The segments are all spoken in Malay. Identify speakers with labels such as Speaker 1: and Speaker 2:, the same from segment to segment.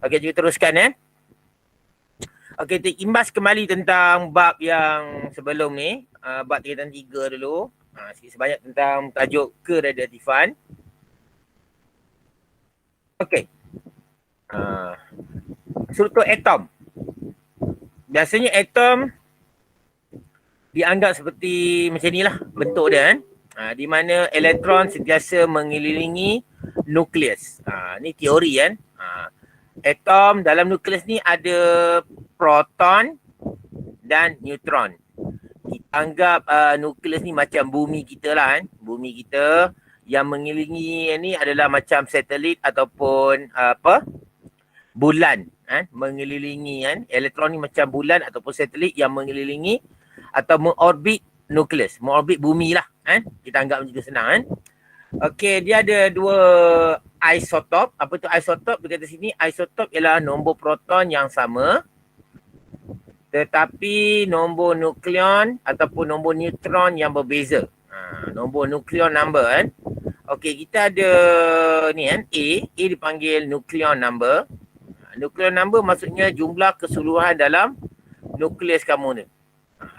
Speaker 1: Okey, kita teruskan. Okey, kita imbas kembali tentang bab yang sebelum ni. Bab 3 dan 3 dulu. Sikit sebanyak tentang tajuk keradiatifan. Okey. Struktur atom. Biasanya atom dianggap seperti macam ni lah bentuk dia di mana elektron sentiasa mengelilingi nukleus. Ni teori atom dalam nukleus ni ada proton dan neutron. Kita anggap nukleus ni macam bumi kita lah Bumi kita yang mengelilingi ni adalah macam satelit ataupun bulan mengelilingi elektron ni macam bulan ataupun satelit yang mengelilingi atau mengorbit nukleus, mengorbit bumi lah kita anggap macam tu senang Okey, dia ada dua isotop. Apa tu isotop? Dia kata sini isotop ialah nombor proton yang sama tetapi nombor nukleon ataupun nombor neutron yang berbeza. Nombor nukleon number Okey, kita ada ni A dipanggil nukleon number. Nukleon number maksudnya jumlah keseluruhan dalam nukleus kamu ni.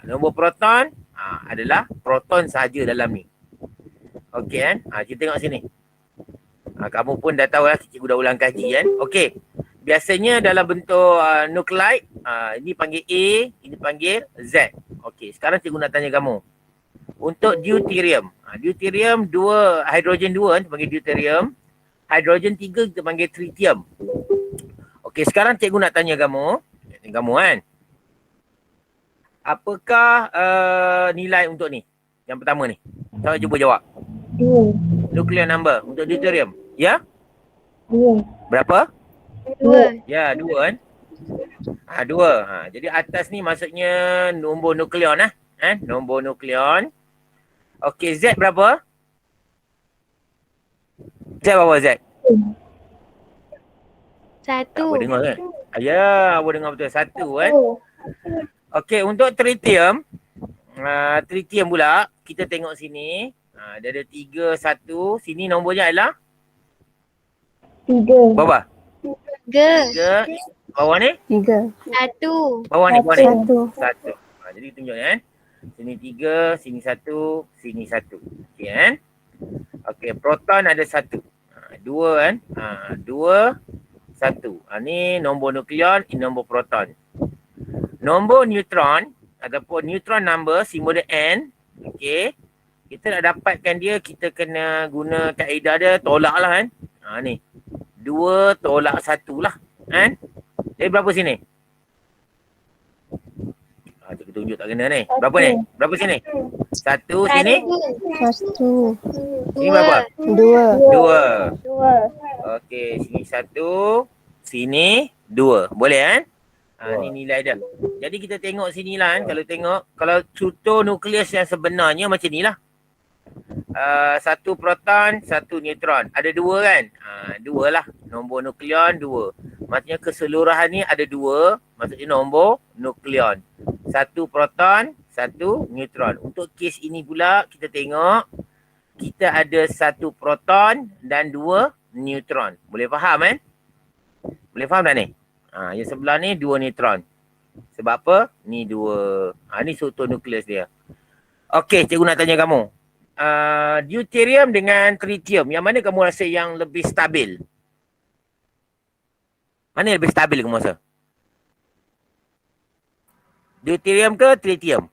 Speaker 1: Nombor proton adalah proton sahaja dalam ni. Okey kita tengok sini. Kamu pun dah tahu lah, cikgu dah ulang kaji Okey. Biasanya dalam bentuk nukleid, ini panggil A, ini panggil Z. Okey, sekarang cikgu nak tanya kamu. Untuk deuterium. Deuterium hidrogen 2 kita panggil deuterium. Hidrogen 3 kita panggil tritium. Okey, sekarang cikgu nak tanya kamu. Apakah nilai untuk ni? Yang pertama ni. Siapa cuba jawab?
Speaker 2: 2.
Speaker 1: Nuclear number untuk deuterium. Ya?
Speaker 2: 2.
Speaker 1: Berapa?
Speaker 2: 2.
Speaker 1: Ya, 2 2. Jadi atas ni maksudnya nombor nukleon nombor nukleon. Okey, Z berapa? Z berapa Z?
Speaker 2: 1.
Speaker 1: Apa dengar kan? Ya, apa dengar betul. 1 Okey, untuk tritium. Tritium pula, kita tengok sini. Dia ada 3, 1. Sini nombornya adalah?
Speaker 2: 3.
Speaker 1: Berapa?
Speaker 2: 3.
Speaker 1: 3. Bawah ni?
Speaker 2: 3. 1.
Speaker 1: Bawah ni?
Speaker 2: 1.
Speaker 1: 1. Jadi tunjuk Sini 3, sini 1, sini 1. Okey Okey, proton ada 1. 2 2, 1. Ni nombor nukleon, ini nombor proton. Nombor neutron ataupun neutron number, simbol dia N. Okey. Kita nak dapatkan dia, kita kena guna kaedah dia, tolak lah ni. 2 tolak 1 lah. Jadi berapa sini? Cikgu tunjuk tak kena ni. Berapa ni? Berapa sini? 1 sini?
Speaker 2: 1.
Speaker 1: Sini berapa?
Speaker 2: 2.
Speaker 1: 2. Okey, sini 1, sini 2. Boleh ni nilai dia. Jadi kita tengok sini lah kalau tengok, kalau struktur nukleus yang sebenarnya macam ni lah. 1 proton, 1 neutron. Ada 2 kan? 2 lah. Nombor nukleon 2. Maksudnya keseluruhan ni ada 2. Maksudnya nombor nukleon. 1 proton, 1 neutron. Untuk kes ini pula kita tengok kita ada 1 proton dan 2 neutron. Boleh faham Boleh faham tak ni? Yang sebelah ni 2 neutron. Sebab apa? Ni 2. Ni struktur nukleus dia. Okey, cikgu nak tanya kamu. Deuterium dengan tritium, yang mana kamu rasa yang lebih stabil? Mana yang lebih stabil kamu rasa? Deuterium ke tritium?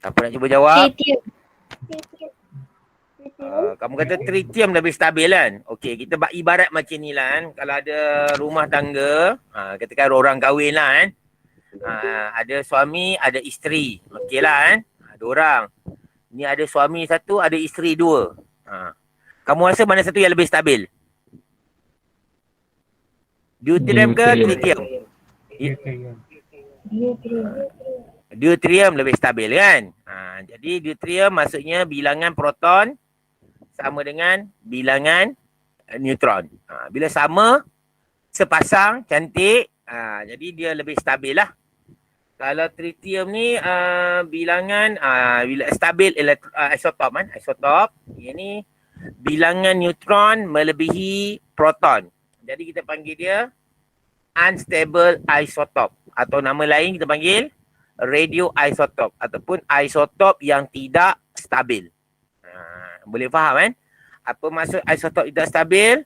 Speaker 1: Siapa nak cuba jawab?
Speaker 2: Tritium.
Speaker 1: Kamu kata tritium lebih stabil kan? Okey, kita ibarat macam ni lah Kalau ada rumah tangga, katakan orang kahwin lah ada suami, ada isteri. Okey lah ada orang. Ni ada suami 1, ada isteri 2. Kamu rasa mana satu yang lebih stabil? Deuterium ke tritium? Deuterium lebih stabil kan? Jadi deuterium maksudnya bilangan proton sama dengan bilangan neutron. Bila sama, sepasang, cantik, jadi dia lebih stabil lah. Kalau tritium ni bilangan stabil isotop isotop. Yang ni bilangan neutron melebihi proton. Jadi kita panggil dia unstable isotop atau nama lain kita panggil radioisotop ataupun isotop yang tidak stabil. Boleh faham kan? Apa maksud isotop tidak stabil?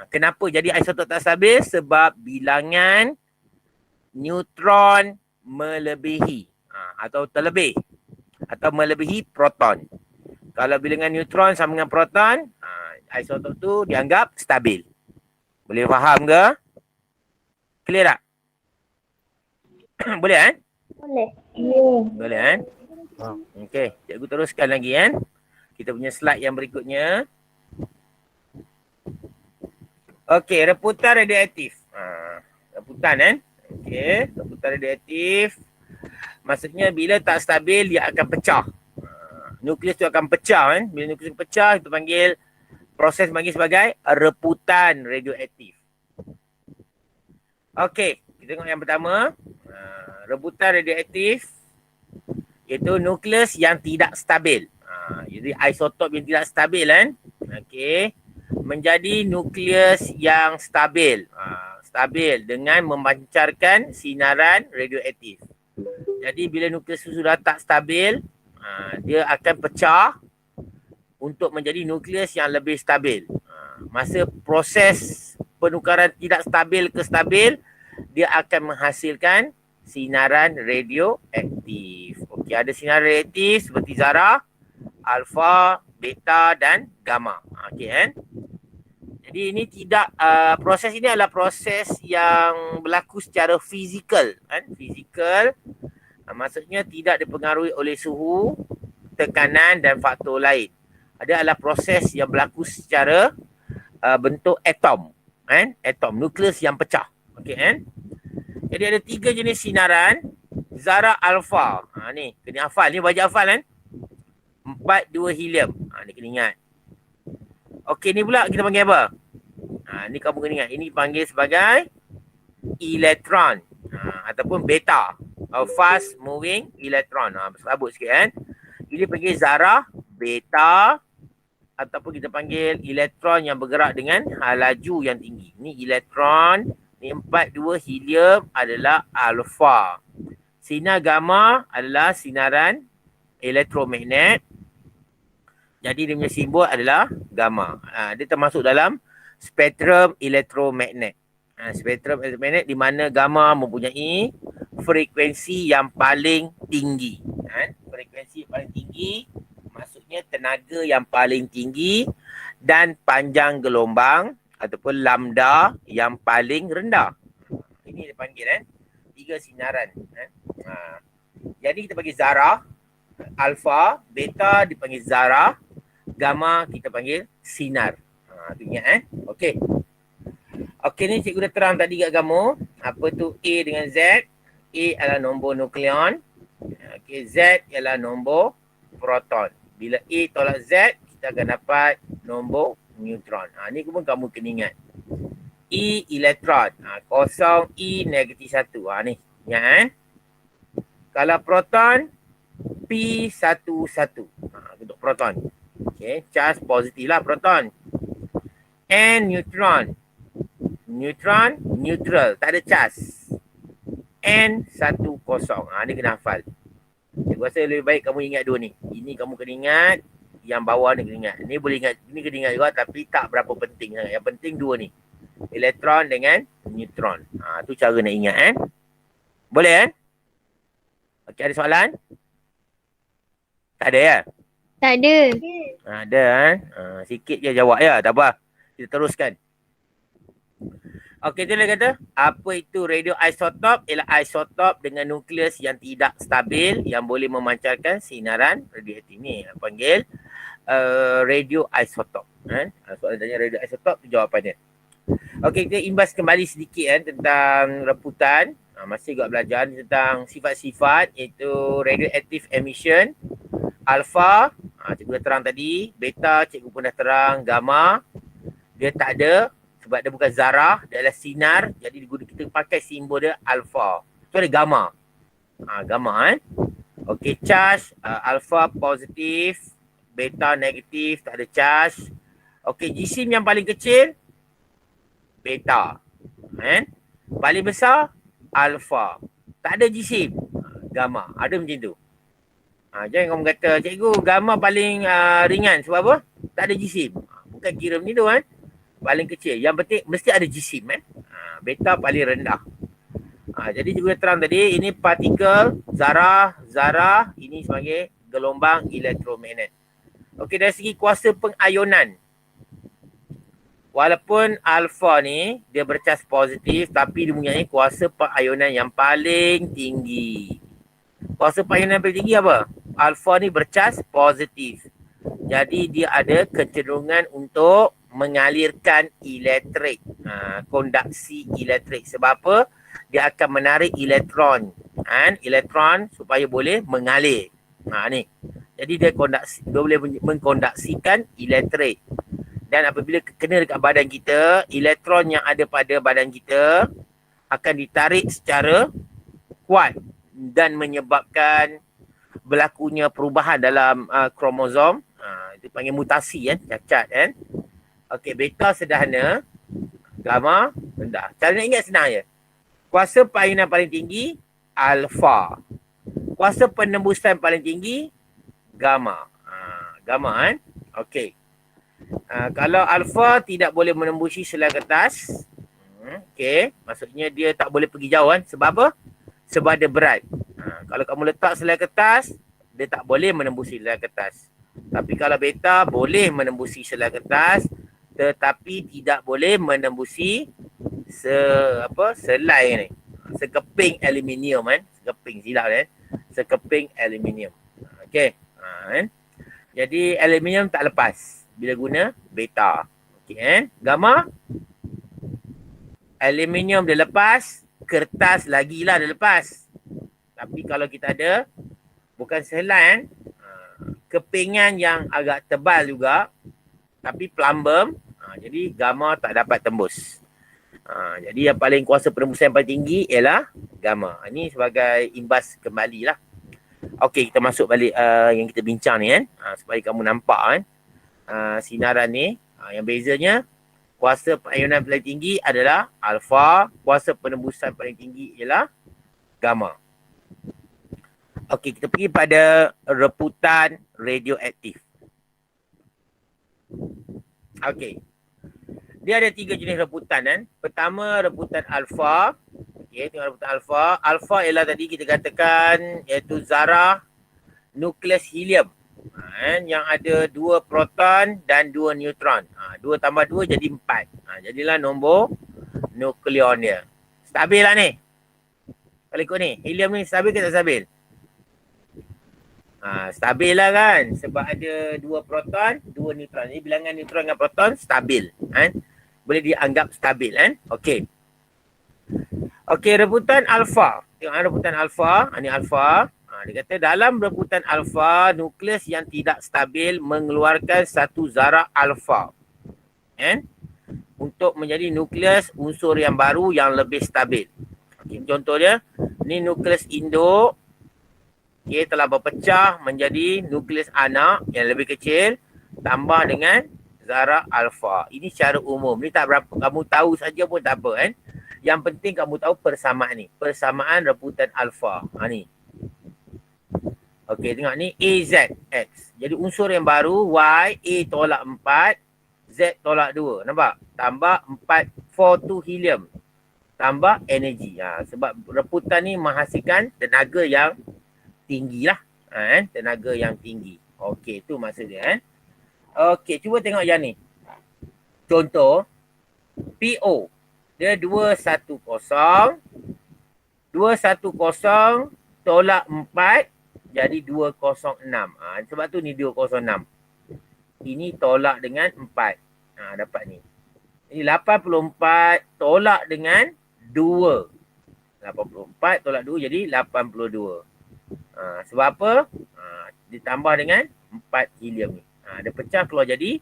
Speaker 1: Kenapa jadi isotop tak stabil? Sebab bilangan neutron melebihi atau terlebih atau melebihi proton. Kalau bilangan neutron sama dengan proton, isotop tu dianggap stabil. Boleh faham ke? Clear tak? Boleh kan?
Speaker 2: Boleh.
Speaker 1: Boleh kan? Okey, cikgu teruskan lagi kan. Kita punya slide yang berikutnya. Okey, reputan radioaktif. Reputan kan? Okey, reputan radioaktif. Maksudnya bila tak stabil dia akan pecah. Nukleus tu akan pecah kan. Bila nukleus pecah kita panggil proses panggil sebagai reputan radioaktif. Okey, kita tengok yang pertama. Rebutan radioaktif iaitu nukleus yang tidak stabil. Jadi isotop yang tidak stabil kan. Okey. Menjadi nukleus yang stabil. Stabil dengan memancarkan sinaran radioaktif. Jadi bila nukleus sudah tak stabil, dia akan pecah untuk menjadi nukleus yang lebih stabil. Masa proses penukaran tidak stabil ke stabil, dia akan menghasilkan sinaran radioaktif. Okey, ada sinaran radioaktif seperti zarah, alfa, beta dan gamma. Okey kan? Jadi ini tidak proses ini adalah proses yang berlaku secara fizikal kan? Fizikal maksudnya tidak dipengaruhi oleh suhu, tekanan dan faktor lain. Ada adalah proses yang berlaku secara bentuk atom kan? Atom, nukleus yang pecah. Okey kan? Jadi ada 3 jenis sinaran zarah alfa. Ni kena hafal, ni wajib hafal kan? 4, 2 helium. Ni kena ingat. Okey, ni pula kita panggil apa? Ni kamu kena ingat. Ini panggil sebagai elektron ataupun beta. Fast moving electron. Serabut sikit kan. Ini panggil zarah beta ataupun kita panggil elektron yang bergerak dengan laju yang tinggi. Ni elektron. Ni 4, 2 helium adalah alfa. Sinar gamma adalah sinaran elektromagnet. Jadi dia punya simbol adalah gamma. Dia termasuk dalam spektrum elektromagnet. Spektrum elektromagnet di mana gamma mempunyai frekuensi yang paling tinggi. Frekuensi yang paling tinggi maksudnya tenaga yang paling tinggi dan panjang gelombang ataupun lambda yang paling rendah. Ini dipanggil 3 sinaran. Jadi kita panggil zarah, alfa, beta dipanggil zarah, gamma kita panggil sinar. Tu ingat Okey. Okey, ni cikgu dah terang tadi kat kamu. Apa tu A dengan Z? A adalah nombor nukleon. Okey, Z ialah nombor proton. Bila A tolak Z, kita akan dapat nombor neutron. Ni pun kamu kena ingat. E elektron. Kosong E negatif 1. Ni. Ingat Kalau proton, P11. Untuk proton. Okay. Charge positif lah proton. N neutron. Neutron, neutral. Tak ada charge. N10. Ni kena hafal. Saya rasa lebih baik kamu ingat 2 ni. Ini kamu kena ingat. Yang bawah ni kena ingat. Ni boleh ingat. Ni kena ingat juga tapi tak berapa penting. Yang penting 2 ni. Elektron dengan neutron. Tu cara nak ingat Boleh kan? Okey, ada soalan? Tak ada ya?
Speaker 2: Tak ada.
Speaker 1: Ada sikit je jawab ya. Tak apa. Kita teruskan. Okey, tu dia kata. Apa itu radioisotop? Ialah isotop dengan nukleus yang tidak stabil yang boleh memancarkan sinaran radioaktif. Ni panggil radioisotop. Soalan tanya radioisotop tu jawapannya. Okey, kita imbas kembali sedikit tentang reputan. Masih juga belajar tentang sifat-sifat iaitu radioactive emission. Alpha, cikgu dah terang tadi. Beta, cikgu pun dah terang. Gamma, dia tak ada sebab dia bukan zarah, dia adalah sinar. Jadi kita pakai simbol dia alpha. Tu ada gamma. Gamma Okey, charge alpha positif, beta negatif, tak ada charge. Okey, jisim yang paling kecil beta. Kan? Paling besar alfa. Tak ada jisim gamma. Ada macam tu. Jangan kamu kata, cikgu gamma paling ringan. Sebab apa? Tak ada jisim. Bukan kira macam tu kan. Paling kecil. Yang penting mesti ada jisim kan. Beta paling rendah. Jadi cikgu terang tadi, ini partikel zarah ini sebagai gelombang elektromagnet. Okey, dari segi kuasa pengayonan. Walaupun alfa ni dia bercas positif tapi dia mempunyai kuasa pengayonan yang paling tinggi. Kuasa pengayonan yang paling tinggi apa? Alfa ni bercas positif. Jadi dia ada kecenderungan untuk mengalirkan elektrik. Konduksi elektrik. Sebab apa? Dia akan menarik elektron. Elektron supaya boleh mengalir. Ni. Jadi dia boleh mengkonduksikan elektrik. Dan apabila kena dekat badan kita, elektron yang ada pada badan kita akan ditarik secara kuat dan menyebabkan berlakunya perubahan dalam kromosom. Itu panggil mutasi kan, cacat kan. Okey, beta sederhana, gamma rendah. Cara nak ingat senang je. Kuasa pengayonan paling tinggi, alfa. Kuasa penembusan paling tinggi, gamma. Gamma kan. Okey. Kalau alfa tidak boleh menembusi selai kertas, okey, maksudnya dia tak boleh pergi jauh kan. Sebab apa? Sebab dia berat. Kalau kamu letak selai kertas, dia tak boleh menembusi selai kertas. Tapi kalau beta boleh menembusi selai kertas, tetapi tidak boleh menembusi selai ni. Sekeping aluminium kan. Sekeping silap kan. Sekeping aluminium. Okey. Kan? Jadi aluminium tak lepas bila guna beta. Okey kan? Gamma, aluminium dia lepas, kertas lagilah dia lepas. Tapi kalau kita ada bukan selai kan, kepingan yang agak tebal juga tapi plumbum, jadi gamma tak dapat tembus. Jadi yang paling kuasa penembusan yang paling tinggi ialah gamma. Ini sebagai imbas kembali lah. Okey, kita masuk balik yang kita bincang ni kan, supaya kamu nampak kan sinaran ni. Yang bezanya, kuasa pengayonan paling tinggi adalah alfa, kuasa penembusan paling tinggi ialah gamma. Okey, kita pergi pada reputan radioaktif. Okey. Dia ada 3 jenis reputan kan. Pertama, reputan alfa. Okey, tengok reputan alfa. Alfa ialah tadi kita katakan iaitu zarah nukleus helium. Yang ada 2 proton dan 2 neutron. 2 tambah 2 jadi 4. Jadilah nombor nukleon dia. Stabil lah ni. Kalau ikut ni, helium ni stabil ke tak stabil? Stabil lah kan. Sebab ada 2 proton, 2 neutron. Jadi bilangan neutron dengan proton stabil. Boleh dianggap stabil kan. Okey. Okey, reputan alfa. Tengok reputan alfa. Ini alfa. Dia kata dalam reputan alfa, nukleus yang tidak stabil mengeluarkan satu zarah alfa. Untuk menjadi nukleus unsur yang baru yang lebih stabil. Okay, contoh dia, ni nukleus induk. Okay, telah berpecah menjadi nukleus anak yang lebih kecil tambah dengan zarah alfa. Ini secara umum. Ni tak berapa. Kamu tahu saja pun tak apa kan. Yang penting kamu tahu persamaan ni. Persamaan reputan alfa. Ni. Okey, tengok ni AZX. Jadi unsur yang baru Y, A tolak 4, Z tolak 2. Nampak? Tambah 4, 4 tu helium. Tambah energi. Sebab reputan ni menghasilkan tenaga yang tinggi lah. Tenaga yang tinggi. Okey, tu maksud dia kan. Okey, cuba tengok yang ni. Contoh, PO. Dia 210. 210 tolak 4. Jadi 206. Sebab tu ni 206. Ini tolak dengan 4. Dapat ni. Ini 84 tolak dengan 2. 84 tolak 2 jadi 82. Sebab apa? Ditambah dengan 4 helium ni. Dia pecah keluar jadi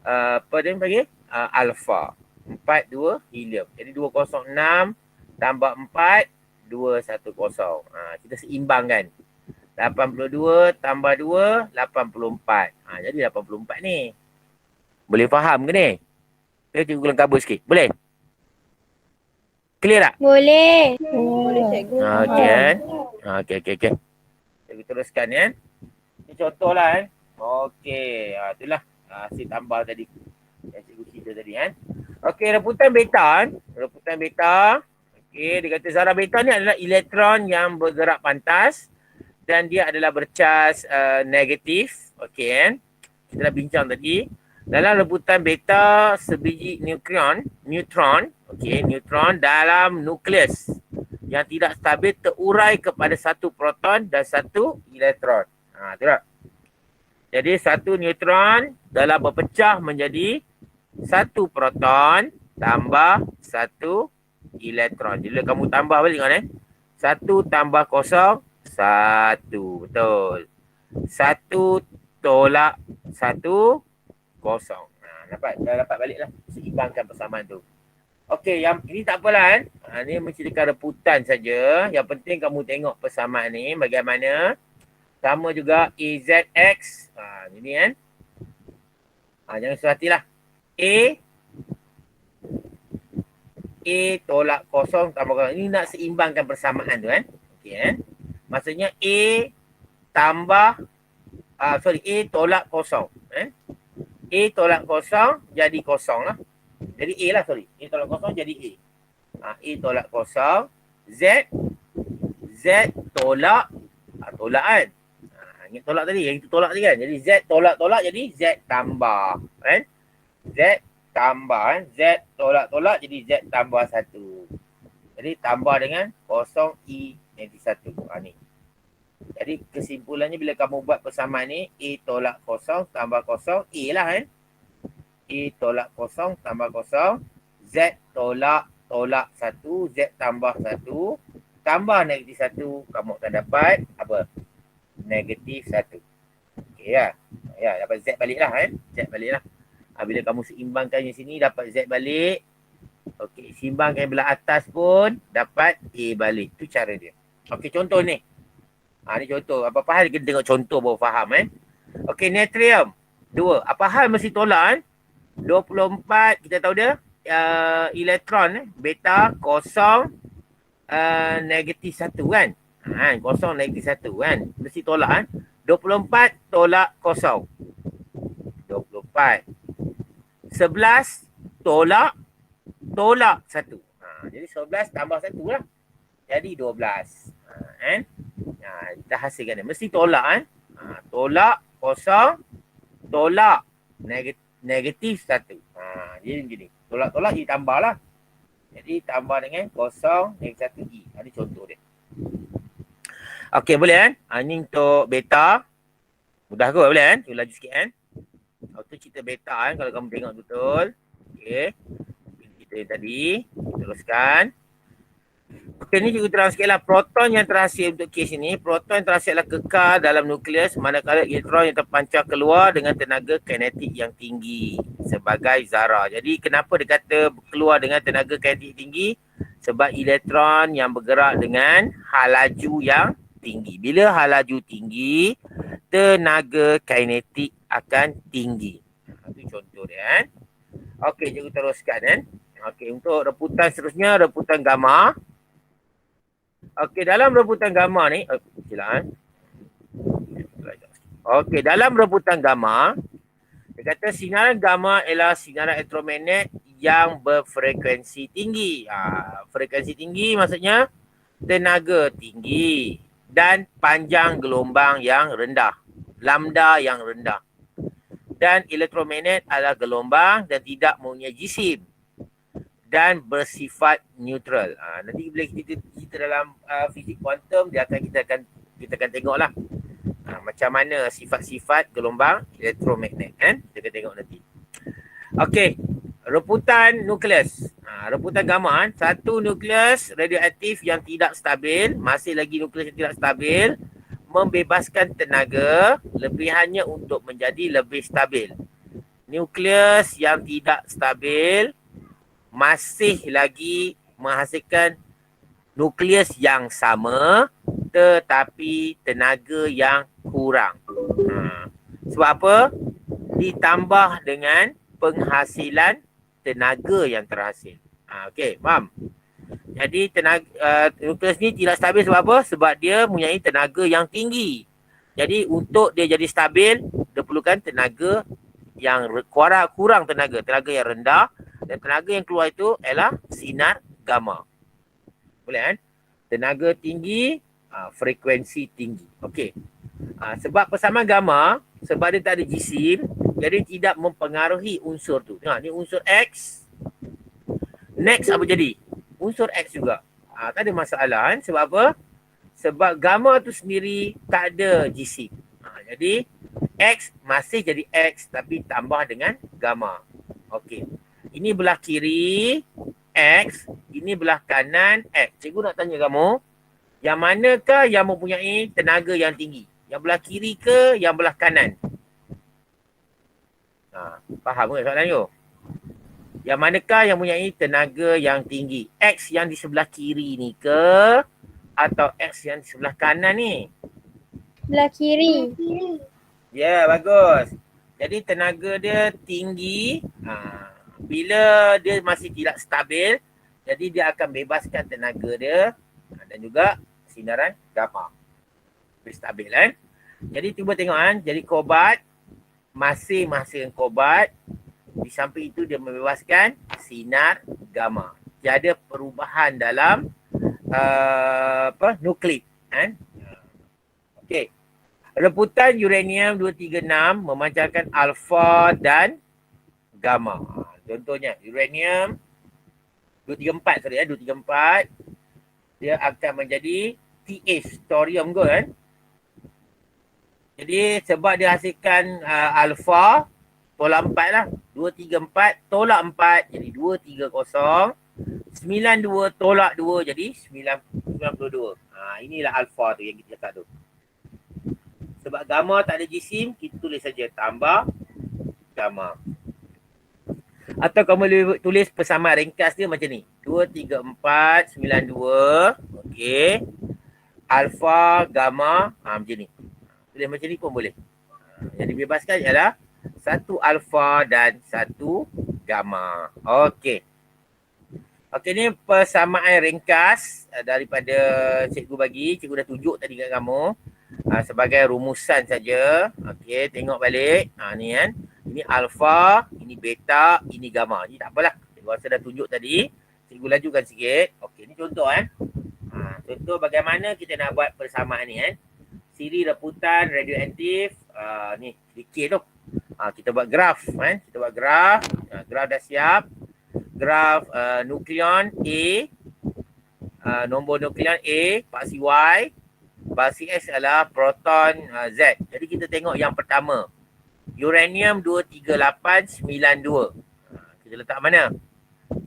Speaker 1: apa dia panggil? Alfa. 4, 2 helium. Jadi 206 tambah 4, 210. Kita seimbangkan. 82 tambah 2, 84. Jadi 84 ni. Boleh faham ke ni? Kita cikgu lengkapkan sikit. Boleh? Clear tak?
Speaker 2: Boleh.
Speaker 1: Okey kan? Okey. Kita teruskan ya. Ini contoh lah kan. Okey. Itulah. Hasil tambah tadi. Yang cikgu cerita tadi kan. Okey, reputan beta kan. Reputan beta. Okey, dia kata zarah beta ni adalah elektron yang bergerak pantas. Dan dia adalah bercas negatif. Okey kan. Kita dah bincang tadi. Dalam reputan beta, sebiji neutron, okey, neutron dalam nukleus yang tidak stabil terurai kepada satu proton dan satu elektron. Tu tak? Jadi satu neutron dalam berpecah menjadi satu proton tambah satu elektron. Jadi kamu tambah balik kan Satu tambah kosong, satu. Betul. Satu tolak satu, kosong. Dah dapat balik lah. Seimbangkan persamaan tu. Okey, yang ini tak apalah kan. Ni menceritakan reputan saja. Yang penting kamu tengok persamaan ni bagaimana. Sama juga AZX. Ini kan. Jangan susah hatilah. A tolak kosong tambah kosong. Ini nak seimbangkan persamaan tu kan. Okey kan. Maksudnya A tambah A tolak kosong. A tolak kosong jadi kosong lah. Jadi A lah A tolak kosong jadi A. A tolak kosong. Z tolak. Tolak kan. Ingat tolak tadi. Yang itu tolak tadi kan. Jadi Z tolak jadi Z tambah. Kan. Z tambah kan. Z tolak jadi Z tambah 1. Jadi tambah dengan kosong I negatif 1. Ni. Jadi kesimpulannya bila kamu buat persamaan ni, A tolak kosong tambah kosong, A lah kan. A tolak kosong tambah kosong, Z tolak 1, Z tambah 1, tambah negatif 1, kamu akan dapat apa? Negatif 1. Okey lah. Ya, dapat Z balik lah kan. Z balik lah. Bila kamu seimbangkan di sini, dapat Z balik. Okey, seimbangkan belah atas pun, dapat A balik. Tu cara dia. Okey, contoh ni. Ni contoh. Apa-apa hal kita tengok contoh baru faham Okey, natrium 2. Apa hal mesti tolak 24 kita tahu dia elektron beta kosong negatif 1 kan. Kosong negatif 1 kan. Mesti tolak 24 tolak kosong. 24. 11 tolak 1. Jadi 11 tambah 1 lah. Jadi 12. Kita hasilkan dia. Mesti tolak tolak kosong, tolak negatif 1. Jadi begini. Tolak jadi tambah lah. Jadi tambah dengan kosong negatif 1 I. Ini contoh dia. Okey, boleh kan? Ini untuk beta. Mudah kot boleh kan? Cuba laju sikit kan? Itu cerita beta kalau kamu tengok betul. Okey. Kita yang tadi. Teruskan. Okey, ni cikgu terang sikit lah. Proton yang terhasil untuk kes ini. Proton yang terhasil adalah kekal dalam nukleus manakala elektron yang terpancar keluar dengan tenaga kinetik yang tinggi sebagai zarah. Jadi kenapa dia kata keluar dengan tenaga kinetik tinggi? Sebab elektron yang bergerak dengan hal laju yang tinggi. Bila hal laju tinggi, tenaga kinetik akan tinggi. Itu contoh dia kan. Okey, cikgu teruskan kan. Okey, untuk reputan seterusnya, reputan gamma. Okey, dalam reputan gamma ni, Okey, dalam reputan gamma, dia kata sinaran gamma ialah sinaran elektromagnet yang berfrekuensi tinggi. Frekuensi tinggi maksudnya tenaga tinggi dan panjang gelombang yang rendah. Lambda yang rendah. Dan elektromagnet adalah gelombang dan tidak mempunyai jisim dan bersifat neutral. Nanti bila kita dalam fizik kuantum, kita akan tengoklah macam mana sifat-sifat gelombang elektromagnet kan. Kita akan tengok nanti. Okey, reputan nukleus. Reputan gamma satu nukleus radioaktif yang tidak stabil, masih lagi nukleus yang tidak stabil, membebaskan tenaga lebihannya untuk menjadi lebih stabil. Nukleus yang tidak stabil masih lagi menghasilkan nukleus yang sama tetapi tenaga yang kurang. Sebab apa? Ditambah dengan penghasilan tenaga yang terhasil. Okey, faham? Jadi nukleus ni tidak stabil sebab apa? Sebab dia mempunyai tenaga yang tinggi. Jadi untuk dia jadi stabil, dia perlukan tenaga yang kurang tenaga yang rendah, dan tenaga yang keluar itu ialah sinar gamma. Boleh kan? Tenaga tinggi, frekuensi tinggi. Okey. Sebab persamaan gamma, sebab dia tak ada jisim, jadi tidak mempengaruhi unsur tu. Tengok, ni unsur X. Next apa jadi? Unsur X juga. Tak ada masalah kan? Sebab apa? Sebab gamma tu sendiri tak ada jisim. Jadi X masih jadi X tapi tambah dengan gamma. Okey. Ini belah kiri X, ini belah kanan X. Cikgu nak tanya kamu, yang manakah yang mempunyai tenaga yang tinggi? Yang belah kiri ke yang belah kanan? Faham ke soalan tu? Yang manakah yang mempunyai tenaga yang tinggi? X yang di sebelah kiri ni ke atau X yang di sebelah kanan ni?
Speaker 2: Belah kiri.
Speaker 1: Ya, bagus. Jadi tenaga dia tinggi. Bila dia masih tidak stabil, jadi dia akan bebaskan tenaga dia dan juga sinaran gamma. Stabil kan? Jadi cuba tengok kan, jadi kobat, masing-masing kobat di samping itu dia membebaskan sinar gamma. Tiada perubahan dalam nukleid kan? Okey. Reputan uranium 236 memancarkan alfa dan gamma. Contohnya uranium 234 dia akan menjadi TH, thorium gold kan. Jadi sebab dia hasilkan alfa tolak 4 lah. 234 tolak 4 jadi 230. 92 tolak 2 jadi 92. Inilah alfa tu yang kita cakap tu. Sebab gamma tak ada jisim, kita tulis saja tambah gamma. Atau kamu boleh tulis persamaan ringkas dia macam ni. 234 92. Okey. Alfa, gamma, macam ni. Tulis macam ni pun boleh. Yang dibebaskan ialah satu alfa dan satu gamma. Okey. Okey, ni persamaan ringkas daripada cikgu bagi. Cikgu dah tunjuk tadi kat kamu. Sebagai rumusan saja. Okey, tengok balik. Ni kan. Ini alfa, ini beta, ini gamma. Ini tak apalah. Cikgu rasa dah tunjuk tadi. Cikgu lajukan sikit. Okey, ni contoh kan. Contoh bagaimana kita nak buat persamaan ni kan. Siri reputan radioaktif. Ni sedikit tu. Kita buat graf kan. Kita buat graf. Graf dah siap. Graf nukleon A. Nombor nukleon A, paksi Y. Paksi X adalah proton Z. Jadi kita tengok yang pertama. Uranium 23892. Kita letak mana?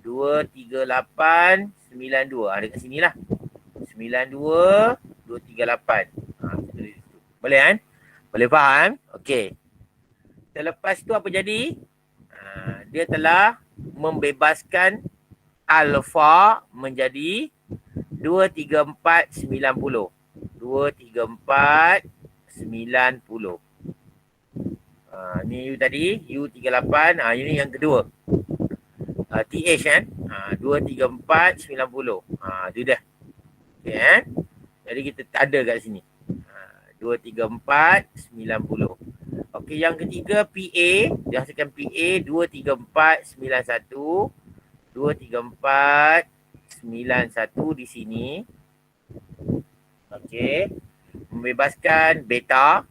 Speaker 1: 23892. Dekat sini lah. 92 238. Boleh kan? Boleh faham? Okey. Selepas tu apa jadi? Dia telah membebaskan alfa menjadi 23490. 23490. Ni U tadi, U38. Ini yang kedua. TH kan. 23490. Tu dah. Okay, kan? Jadi kita ada kat sini. 23490. Okey, yang ketiga PA. Dia hasilkan PA 23491. 23491 di sini. Okey. Membebaskan beta.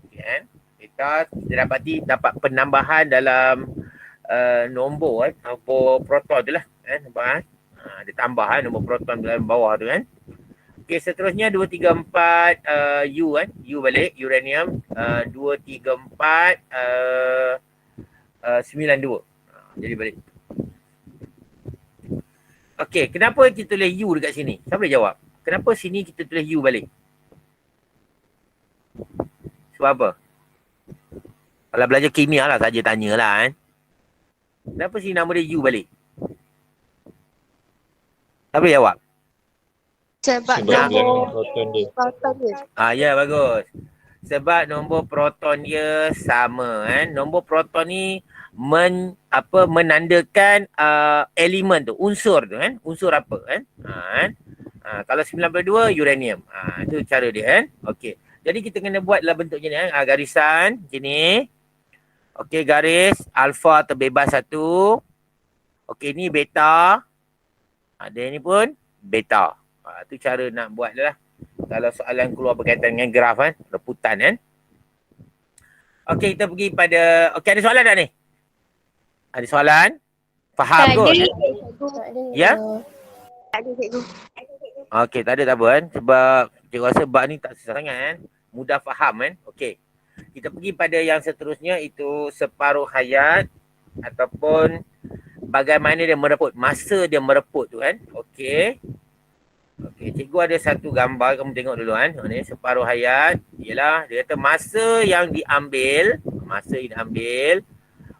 Speaker 1: Okay, kan? Beta kita dapat penambahan dalam nombor nombor proton tu lah kan, nampak kan? Dia tambah nombor proton dalam bawah tu kan. Okey, seterusnya 234 U kan, U balik uranium 234 92. Jadi balik. Okey, kenapa kita tulis U dekat sini? Siapa boleh jawab? Kenapa sini kita tulis U balik? Sebab apa? Kalau belajar kimia lah saja tanyalah kan. Kenapa sini nama dia U balik? Siapa boleh jawab?
Speaker 2: Sebab
Speaker 3: nombor proton dia.
Speaker 1: Ya, bagus. Sebab nombor proton dia sama kan. Nombor proton ni menandakan elemen tu, unsur tu kan. Unsur apa kan. Kalau 92 uranium. Itu cara dia kan. Okey. Jadi kita kena buat dalam bentuk macam ni kan. Garisan macam ni. Okey, garis alfa terbebas satu. Okey, ni beta. Ada ni pun beta. Itu cara nak buat dia lah. Kalau soalan keluar berkaitan dengan graf kan, reputan kan. Okey, kita pergi pada, okey, ada soalan tak ni? Ada soalan? Faham
Speaker 2: Tak
Speaker 1: kot?
Speaker 2: ada.
Speaker 1: Ya?
Speaker 2: Tak ada cikgu.
Speaker 1: Okey, tak ada tak apa kan. Sebab cikgu rasa bab ni tak susah sangat kan. Mudah faham kan. Okey. Kita pergi pada yang seterusnya, itu separuh hayat ataupun bagaimana dia mereput. Masa dia mereput tu kan. Okey. Okey, cikgu ada satu gambar, kamu tengok dulu kan. Ni separuh hayat. Ialah dia kata masa yang diambil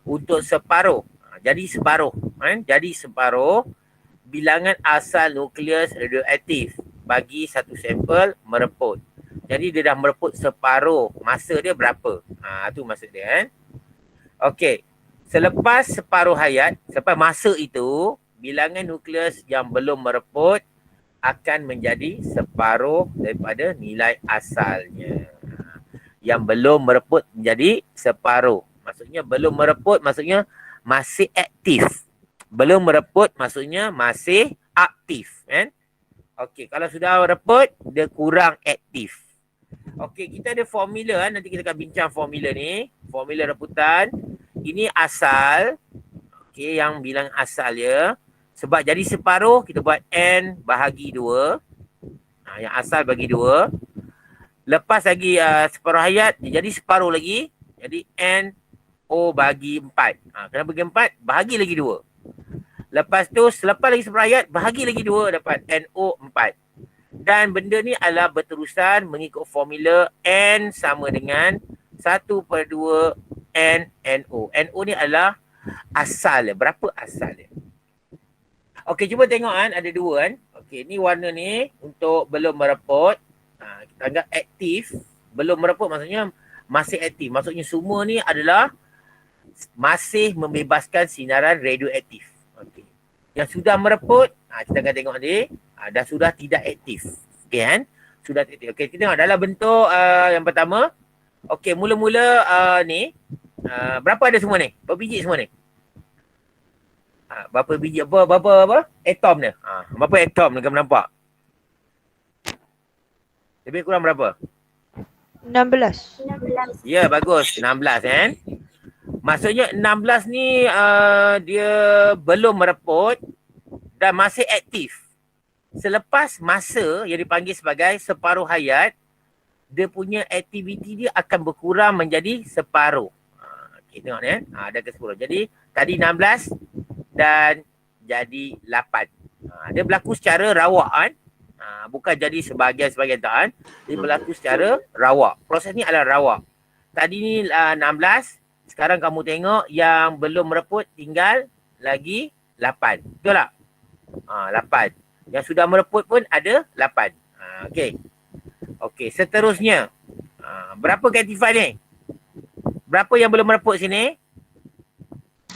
Speaker 1: untuk separuh. Jadi separuh kan. Jadi separuh bilangan asal nukleus radioaktif bagi satu sampel mereput. Jadi dia dah mereput separuh. Masa dia berapa? Tu maksud dia kan. Okey. Selepas separuh hayat, selepas masa itu, bilangan nukleus yang belum mereput akan menjadi separuh daripada nilai asalnya. Yang belum mereput menjadi separuh. Maksudnya belum mereput maksudnya masih aktif. Belum mereput maksudnya masih aktif kan. Okey, kalau sudah mereput dia kurang aktif. Okey, kita ada formula kan, nanti kita akan bincang formula ni, formula reputan. Ini asal. Okey, yang bilang asal dia. Sebab jadi separuh, kita buat N bahagi 2. Yang asal bagi 2. Lepas lagi separuh hayat, dia jadi separuh lagi. Jadi N O bagi 4. Kena bagi 4, bahagi lagi 2. Lepas tu, selepas lagi separuh hayat, bahagi lagi 2, dapat NO 4. Dan benda ni adalah berterusan mengikut formula N sama dengan 1/2 N NO. NO ni adalah asal dia. Berapa asal dia? Okey, cuba tengok kan, ada 2 kan. Okey, ni warna ni untuk belum mereput. Kita anggap aktif. Belum mereput maksudnya masih aktif. Maksudnya semua ni adalah masih membebaskan sinaran radioaktif. Okey. Yang sudah mereput, kita akan tengok ni, dah sudah tidak aktif. Okey kan? Sudah aktif. Okey, kita tengok dalam bentuk yang pertama. Okey, mula-mula ni, berapa ada semua ni? Berapa biji semua ni? Berapa biji berapa atom dia? Berapa atom ni kamu nampak? Lebih kurang berapa?
Speaker 2: 16.
Speaker 1: Ya, bagus. 16 kan? Maksudnya 16 ni dia belum mereput dan masih aktif. Selepas masa yang dipanggil sebagai separuh hayat, dia punya aktiviti dia akan berkurang menjadi separuh. Okay, tengok ni kan? Dah ke 10. Jadi tadi 16 dan jadi 8. Dia berlaku secara rawak kan? Bukan jadi sebahagian-sebahagian tak kan? Dia berlaku secara rawak. Proses ni adalah rawak. Tadi ni 16. Sekarang kamu tengok yang belum mereput tinggal lagi 8. Betul tak? 8. Yang sudah mereput pun ada 8. Okey. Okey, seterusnya. Berapa keaktifan ni? Berapa yang belum mereput sini?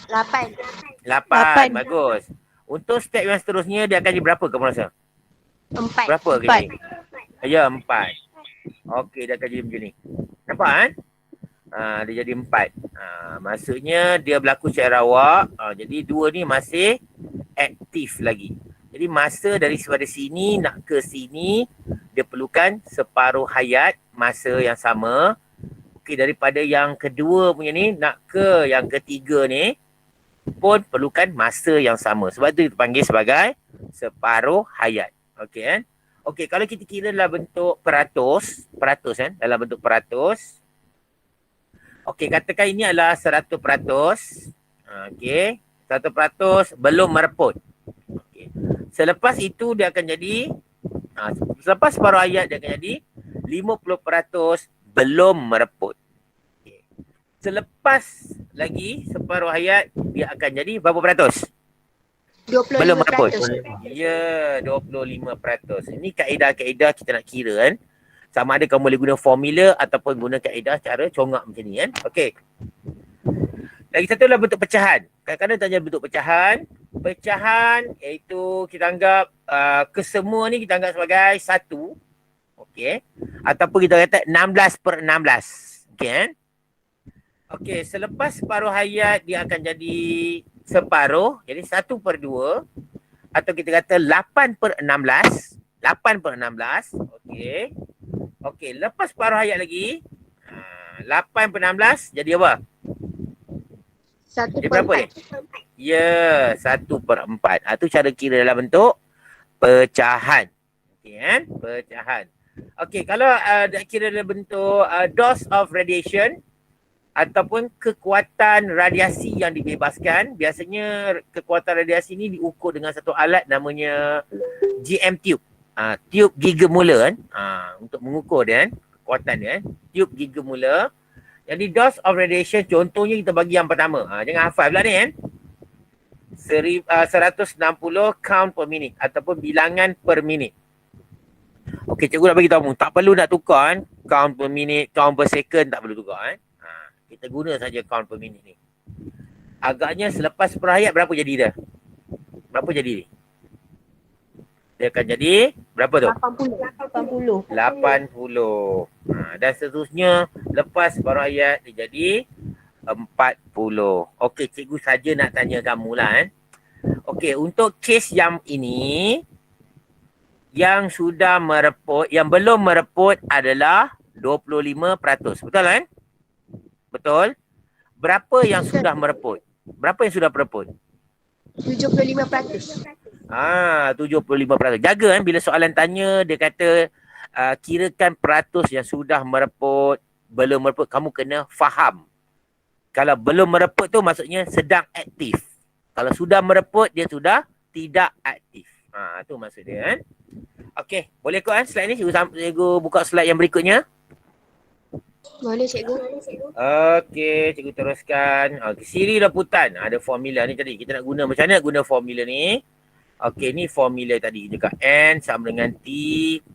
Speaker 2: 8.
Speaker 1: 8. Bagus. Untuk step yang seterusnya dia akan jadi berapa kamu rasa?
Speaker 2: 4.
Speaker 1: Berapa ke ni? Ya, 4. Okey, dia akan jadi macam ni. Nampak kan? Dia jadi 4. Maksudnya dia berlaku secara rawak. Jadi 2 ni masih aktif lagi. Jadi masa dari sini nak ke sini, dia perlukan separuh hayat masa yang sama. Okey, daripada yang kedua punya ni nak ke yang ketiga ni pun perlukan masa yang sama. Sebab tu kita panggil sebagai separuh hayat. Okey kan? Okey, kalau kita kira dalam bentuk peratus kan? Dalam bentuk peratus. Okey, katakan ini adalah 100%. Okey, 100% belum mereput. Okey. Selepas itu dia akan jadi, selepas separuh hayat dia akan jadi 50% belum mereput. Okay. Selepas lagi separuh hayat dia akan jadi berapa peratus?
Speaker 2: 25%.
Speaker 1: Belum mereput. Ya, 25%. Ini kaedah-kaedah kita nak kira kan. Sama ada kamu boleh guna formula ataupun guna kaedah cara congak macam ni kan. Okey. Lagi satu adalah bentuk pecahan. Kadang-kadang tanya bentuk pecahan. Pecahan iaitu kita anggap kesemua ni kita anggap sebagai 1. Okey. Ataupun kita kata 16/16. Okey kan? Okey, selepas separuh hayat dia akan jadi separuh. Jadi 1/2. Atau kita kata 8/16. 8/16. Okey. Okey, lepas separuh hayat lagi 8/16 jadi apa? Jadi berapa ni?
Speaker 2: 1/4.
Speaker 1: Ya, 1/4. Itu cara kira dalam bentuk pecahan. Okey kan? Pecahan. Okey, kalau nak kira dalam bentuk dose of radiation ataupun kekuatan radiasi yang dibebaskan, biasanya kekuatan radiasi ni diukur dengan satu alat namanya GM tube. Tube gigamolar kan. Untuk mengukur dia kan, kekuatan dia kan. Tube gigamolar. Jadi dose of radiation contohnya kita bagi yang pertama. Jangan hafal pula ni kan. 160 count per minute ataupun bilangan per minit. Okey, cikgu nak bagi tahu, tak perlu nak tukar kan. Count per minute, count per second tak perlu tukar kan. Kita guna saja count per minute ni. Agaknya selepas perayat berapa jadi dia? Berapa jadi ni? Dia akan jadi berapa tu?
Speaker 2: 80.
Speaker 1: 80. Dan seterusnya lepas perayat dia jadi 40. Okey, cikgu saja nak tanya kamu lah kan. Okey, untuk kes yang ini, yang sudah mereput, yang belum mereput adalah 25%. Betul kan? Betul? Berapa yang sudah mereput? Berapa yang sudah mereput?
Speaker 2: 75%.
Speaker 1: 75%. Jaga kan bila soalan tanya dia kata kirakan peratus yang sudah mereput, belum mereput, kamu kena faham. Kalau belum mereput tu maksudnya sedang aktif. Kalau sudah mereput dia sudah tidak aktif. Tu maksud dia kan. Okey, boleh ikut kan slide ni? Cikgu buka slide yang berikutnya.
Speaker 2: Boleh cikgu.
Speaker 1: Okey, cikgu teruskan. Siri laputan. Ada formula ni tadi. Kita nak guna macam mana nak guna formula ni? Okey, ni formula tadi. Dekat N sama dengan T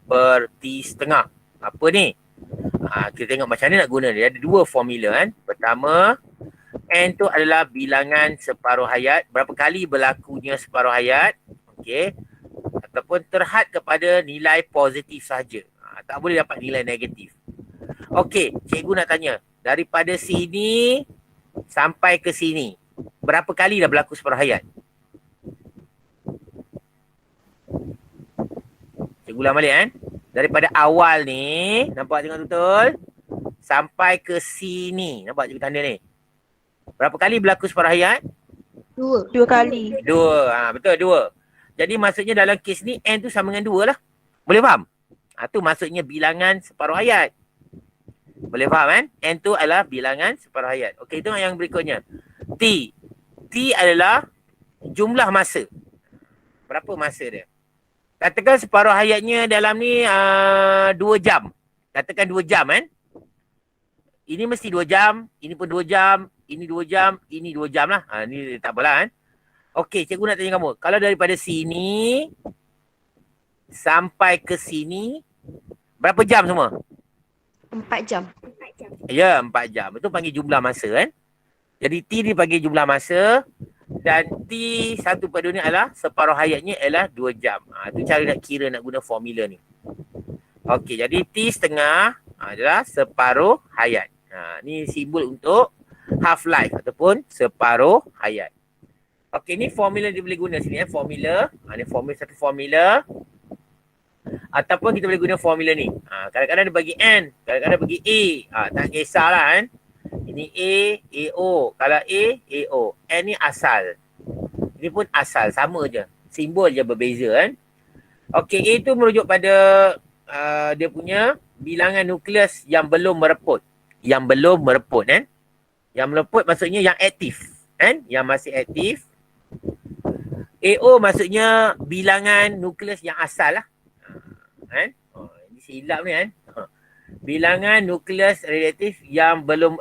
Speaker 1: per T setengah. Apa ni? Kita tengok macam mana nak guna dia. Ada dua formula kan. Pertama, N tu adalah bilangan separuh hayat. Berapa kali berlakunya separuh hayat. Okey. Ataupun terhad kepada nilai positif saja. Tak boleh dapat nilai negatif. Okey, cikgu nak tanya. Daripada sini sampai ke sini, berapa kali dah berlaku separuh hayat? Cikgu ulang balik kan. Daripada awal ni, nampak tengok betul? Sampai ke sini. Nampak cikgu tanda ni? Berapa kali berlaku separuh hayat?
Speaker 2: 2 kali.
Speaker 1: 2. Betul, 2. Jadi maksudnya dalam kes ni N tu sama dengan 2 lah. Boleh faham? Tu maksudnya bilangan separuh hayat. Boleh faham kan? N tu adalah bilangan separuh hayat. Okey, tengok yang berikutnya. T. T adalah jumlah masa. Berapa masa dia? Katakan separuh hayatnya dalam ni 2 jam. Katakan 2 jam kan? Ini mesti 2 jam. Ini pun 2 jam. Ini 2 jam. Ini 2 jam lah. Ni tak apalah kan? Okey, cikgu nak tanya kamu. Kalau daripada sini sampai ke sini, berapa jam semua?
Speaker 2: 4 jam.
Speaker 1: Ya, 4 jam. Itu panggil jumlah masa kan? Jadi T ni panggil jumlah masa dan T 1/2 ni adalah separuh hayatnya adalah 2 jam. Itu cara nak kira, nak guna formula ni. Okey, jadi T setengah adalah separuh hayat. Ni simbol untuk half life ataupun separuh hayat. Okey, ni formula dia boleh guna sini formula. Ni formula, satu formula. Ataupun kita boleh guna formula ni. Kadang-kadang dia bagi N, kadang-kadang bagi A. Tak kisahlah kan. Ini A, AO. Kalau A, AO. N ni asal. Ini pun asal, sama je. Simbol je berbeza kan. Okey, A tu merujuk pada dia punya bilangan nukleus yang belum mereput. Yang belum mereput kan. Yang mereput maksudnya yang aktif kan. Yang masih aktif. AO maksudnya bilangan nukleus yang asal lah. Kan? Ini silap ni kan. Bilangan nukleus radioaktif yang belum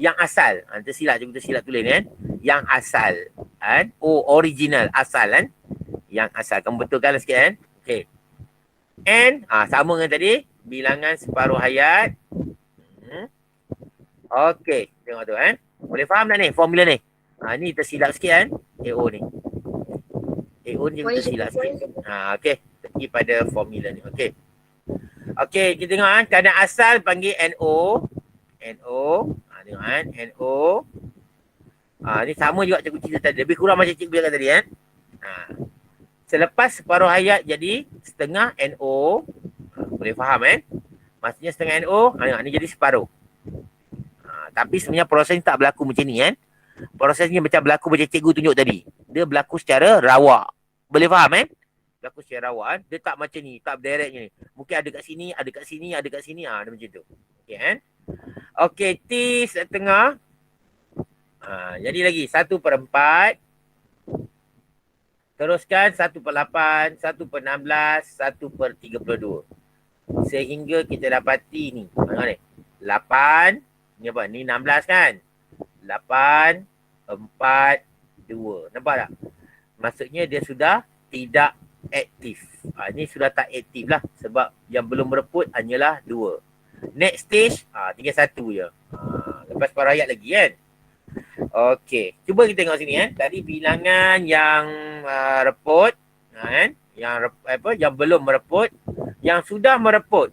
Speaker 1: yang asal. Tersilap, kita silap tulis ni kan. Yang asal. Kan? Original, asal kan. Yang asal. Kamu betulkan lah sikit kan. Okey. N, sama dengan tadi. Bilangan separuh hayat. Okey, tengok tu kan. Boleh faham tak ni formula ni? Ni tersilap sikit kan? AO ni. AO ni
Speaker 2: Boleh,
Speaker 1: tersilap sikit. Okey. Pergi pada formula ni. Okey. Okey, kita tengok kan. Keadaan asal panggil NO. NO. Tengok kan. NO. Ni sama juga cikgu cerita tadi. Lebih kurang macam cikgu cakap tadi kan. Selepas separuh hayat jadi setengah NO. Boleh faham kan? Maksudnya setengah NO. Ni jadi separuh. Tapi sebenarnya proses ni tak berlaku macam ni kan. Prosesnya macam berlaku macam cikgu tunjuk tadi. Dia berlaku secara rawak. Boleh faham kan? Berlaku secara rawak kan. Dia tak macam ni. Tak directnya ni. Mungkin ada kat sini, ada kat sini, ada kat sini. Dia macam tu. Okay kan? Okay, T setengah. Jadi lagi 1/4. Teruskan 1/8, 1/16, 1/32. Sehingga kita dapati ni. Tengok ni. 8. Ni apa? Ni 16 kan? 8, 4, 2. Nampak tak? Maksudnya dia sudah tidak aktif. Ni sudah tak aktif lah. Sebab yang belum mereput hanyalah 2. Next stage, tinggal 1 je. Lepas separuh hayat lagi kan? Okey. Cuba kita tengok sini kan. Tadi bilangan yang reput. Kan? Yang belum mereput. Yang sudah mereput.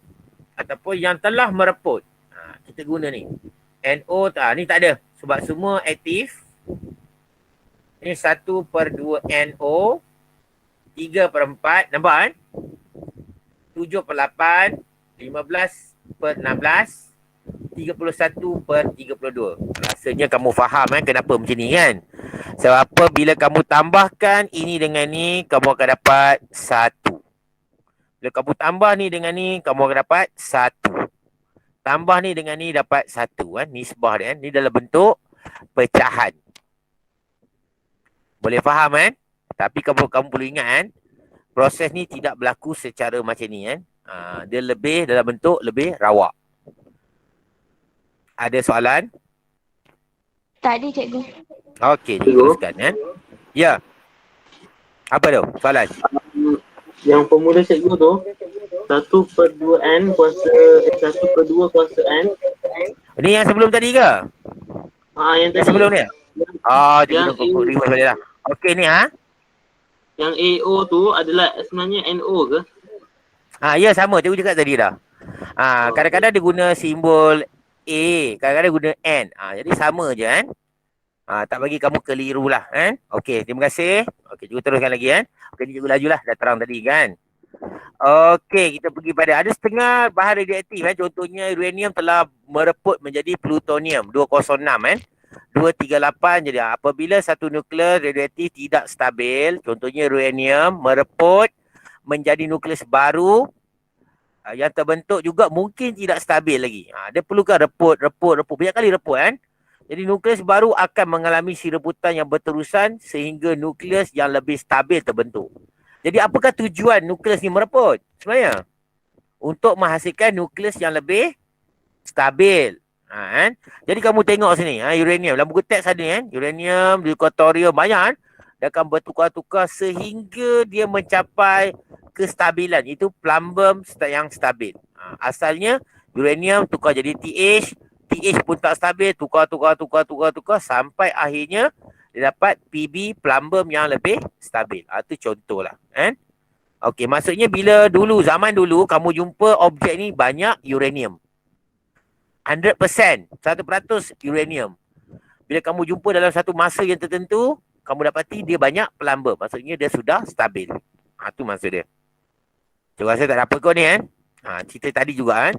Speaker 1: Ataupun yang telah mereput. Kita guna ni. NO ni tak ada. Sebab semua aktif. Ini 1/2 NO. 3/4. Nampak kan? 7/8. 15/16. 31/32. Rasanya kamu faham kan kenapa macam ni kan? Sebab apa? Bila kamu tambahkan ini dengan ni, kamu akan dapat 1. Bila kamu tambah ni dengan ni, kamu akan dapat 1. Tambah ni dengan ni dapat 1 kan. Nisbah dia kan. Ni dalam bentuk pecahan. Boleh faham kan? Tapi kamu perlu ingat kan. Proses ni tidak berlaku secara macam ni kan. Dia lebih dalam bentuk lebih rawak. Ada soalan?
Speaker 2: Tak ada cikgu.
Speaker 1: Okey, teruskan kan. Ya. Apa tu soalan?
Speaker 4: Yang formula cikgu tu 1/2n kuasa 1/2 kuasa n.
Speaker 1: Ni yang sebelum tadi ke?
Speaker 4: Yang tadi.
Speaker 1: Sebelum ni?
Speaker 4: Yang
Speaker 1: Cikgu reverse balik lah. Okey ni
Speaker 4: Yang AO tu adalah sebenarnya NO ke?
Speaker 1: Ya sama cikgu cakap tadi dah. Kadang-kadang dia guna simbol A, kadang-kadang guna N. Jadi sama je kan. Tak bagi kamu keliru lah kan. Okey, terima kasih. Okey, cikgu teruskan lagi kan. Okey, cikgu lajulah dah terang tadi kan. Okey, kita pergi pada ada setengah bahan radioaktif kan. Contohnya uranium telah mereput menjadi plutonium 206 kan. 238 jadi apabila satu nukleus radioaktif tidak stabil, contohnya uranium mereput menjadi nukleus baru yang terbentuk juga mungkin tidak stabil lagi. Dia perlukan reput. Banyak kali reput kan. Jadi nukleus baru akan mengalami sirebutan yang berterusan sehingga nukleus yang lebih stabil terbentuk. Jadi apakah tujuan nukleus ni mereput? Sebenarnya untuk menghasilkan nukleus yang lebih stabil. Kan? Jadi kamu tengok sini, uranium. Dalam buku teks ada kan? Uranium, deuterium, banyak kan? Dia akan bertukar-tukar sehingga dia mencapai kestabilan. Itu plumbum yang stabil. Asalnya uranium tukar jadi TH. TH pun tak stabil. Tukar sampai akhirnya dia dapat PB, plumbum yang lebih stabil. Itu contohlah. Okey, maksudnya bila zaman dulu kamu jumpa objek ni banyak uranium. 100%, 100% uranium. Bila kamu jumpa dalam satu masa yang tertentu, kamu dapati dia banyak plumbum. Maksudnya dia sudah stabil. Itu maksud dia. Cikgu rasa tak ada apa kau ni kan. Cerita tadi juga kan.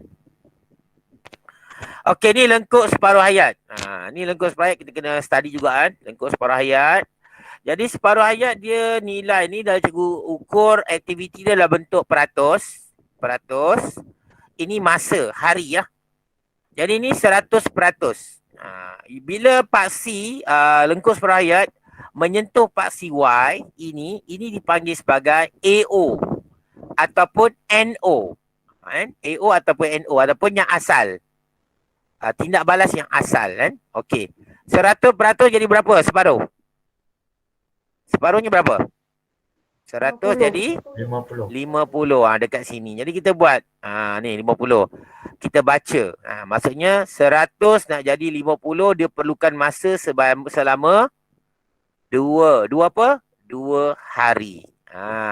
Speaker 1: Okey, ni lengkuk separuh hayat. Ni lengkuk separuh hayat kita kena study juga kan. Lengkuk separuh hayat. Jadi separuh hayat dia nilai ni dah cikgu ukur aktiviti dia dalam bentuk peratus. Ini masa, hari ya. Jadi ni 100%. Bila paksi lengkuk separuh hayat menyentuh paksi Y, ini dipanggil sebagai AO ataupun NO. AO ataupun NO ataupun yang asal. Tindak balas yang asal kan. Okey. 100% jadi berapa separuh? Separuhnya berapa? 100 jadi
Speaker 3: 50.
Speaker 1: 50. Dekat sini. Jadi kita buat ni 50. kita baca. Maksudnya 100 nak jadi 50, dia perlukan masa selama 2 apa? 2 hari.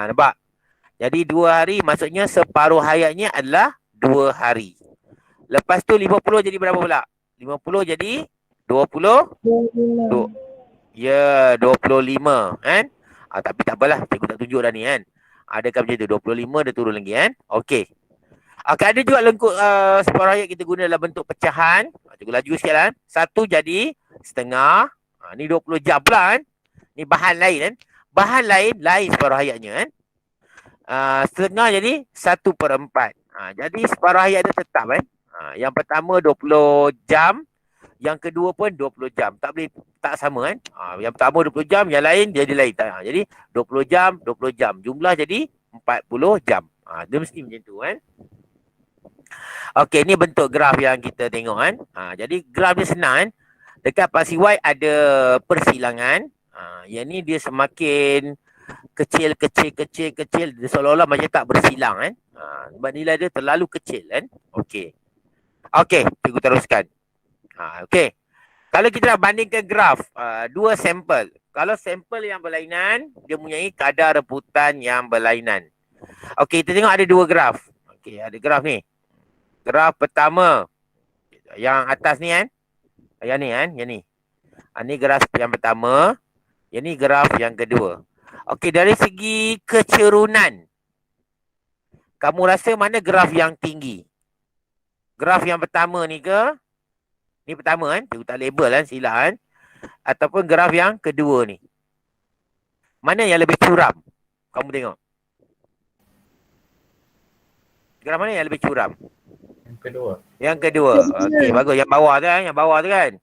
Speaker 1: Nampak? Jadi 2 hari maksudnya separuh hayatnya adalah 2 hari. Lepas tu 50 jadi berapa pula? 50 jadi 20? Ya, 25 kan? Tapi tak apalah, cikgu tak tunjuk dah ni kan. Adakah macam tu? 25 dia turun lagi kan? Okey. Ada juga lengkuk separuh hayat kita guna dalam bentuk pecahan. Cikgu laju sikit lah. 1 jadi setengah. Ni 20 jam pula kan. Ni bahan lain kan. Bahan lain separuh hayatnya kan. Setengah jadi 1/4. Jadi separuh hayat dia tetap kan. Yang pertama 20 jam. Yang kedua pun 20 jam. Tak sama kan. Yang pertama 20 jam, yang lain jadi lain. Jadi 20 jam, 20 jam. Jumlah jadi 40 jam. Dia mesti macam tu kan. Okey, ni bentuk graf yang kita tengok kan. Jadi graf dia senang kan. Dekat pasir white ada persilangan. Yang ni dia semakin kecil. Dia seolah-olah macam tak bersilang kan. Sebab nilai dia terlalu kecil kan. Okey, cikgu teruskan. Okey. Kalau kita nak bandingkan graf dua sampel. Kalau sampel yang berlainan, dia mempunyai kadar reputan yang berlainan. Okey, kita tengok ada 2 graf. Okey, ada graf ni. Graf pertama. Yang atas ni kan. Yang ni kan, yang ni. Ni graf yang pertama. Yang ni graf yang kedua. Okey, dari segi kecerunan. Kamu rasa mana graf yang tinggi? Graf yang pertama ni ke? Ni pertama kan, cikgu tak label kan, silap kan. Ataupun graf yang kedua ni. Mana yang lebih curam? Kamu tengok. Graf mana yang lebih curam? Yang kedua. Okey, bagus. Yang bawah tu kan.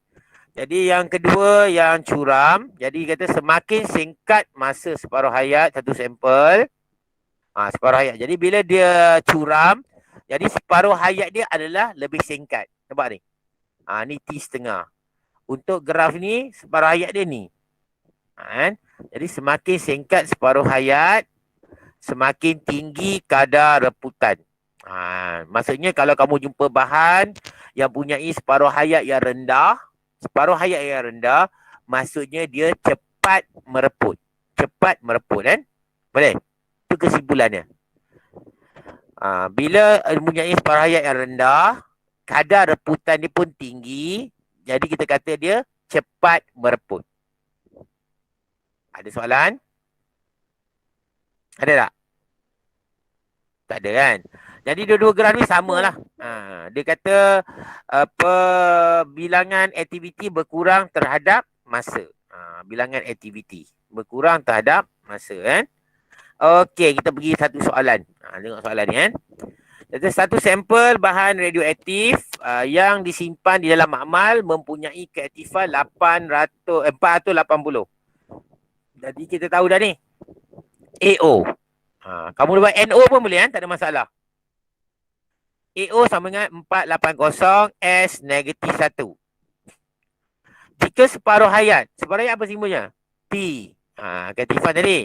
Speaker 1: Jadi yang kedua yang curam. Jadi kata semakin singkat masa separuh hayat satu sampel. Separuh hayat. Jadi bila dia curam, jadi separuh hayat dia adalah lebih singkat. Nampak ni? Ni T setengah. Untuk graf ni, separuh hayat dia ni. Kan? Jadi semakin singkat separuh hayat, semakin tinggi kadar reputan. Maksudnya kalau kamu jumpa bahan yang punyai separuh hayat yang rendah, maksudnya dia cepat mereput. Kan? Boleh? Itu kesimpulannya. Bila mempunyai separuh hayat yang rendah, kadar reputan dia pun tinggi. Jadi kita kata dia cepat mereput. Ada soalan? Ada tak? Tak ada kan? Jadi dua-dua graf ni samalah. Dia kata bilangan aktiviti berkurang terhadap masa. Bilangan aktiviti berkurang terhadap masa kan? Okey, kita pergi satu soalan. Tengok soalan ni kan. Jadi satu sampel bahan radioaktif yang disimpan di dalam makmal mempunyai keaktifan 480. Jadi kita tahu dah ni. AO. Kamu buat NO pun boleh kan? Tak ada masalah. AO sama dengan 480 S negatif 1. Jika separuh hayat apa simbolnya? T. Keaktifan tadi.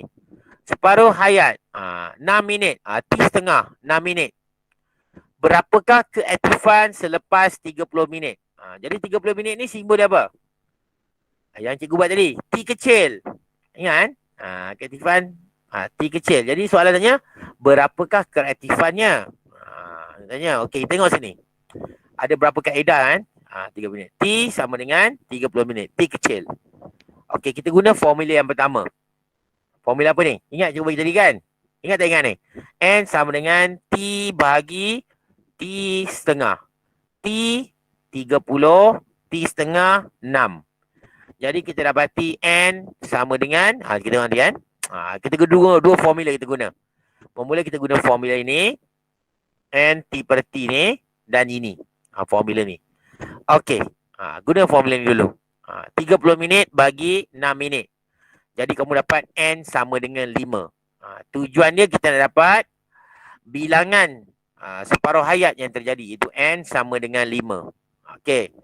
Speaker 1: Separuh hayat 6 minit. T setengah 6 minit. Berapakah keaktifan selepas 30 minit? Jadi 30 minit ni simbol dia apa? Yang cikgu buat tadi. T kecil. Ingat kan? Keaktifan T kecil. Jadi soalan tanya, berapakah keaktifannya? Tanya, okey, tengok sini. Ada berapa kaedah kan? 30 minit. T sama dengan 30 minit. T kecil. Okey, kita guna formula yang pertama. Formula apa ni? Ingat cikgu bagi tadi kan? Ingat tak ingat ni? N sama dengan T bahagi T setengah. T 30, T setengah 6. Jadi kita dapati N sama dengan, kita tengok nanti kan. Kita guna dua formula kita guna. Formula kita guna formula ini. N T per T ni dan ini. Formula ni. Okey. Guna formula ni dulu. 30 minit bagi 6 minit. Jadi kamu dapat N sama dengan 5. Tujuan dia kita nak dapat bilangan separuh hayat yang terjadi. Itu N sama dengan 5. Okey.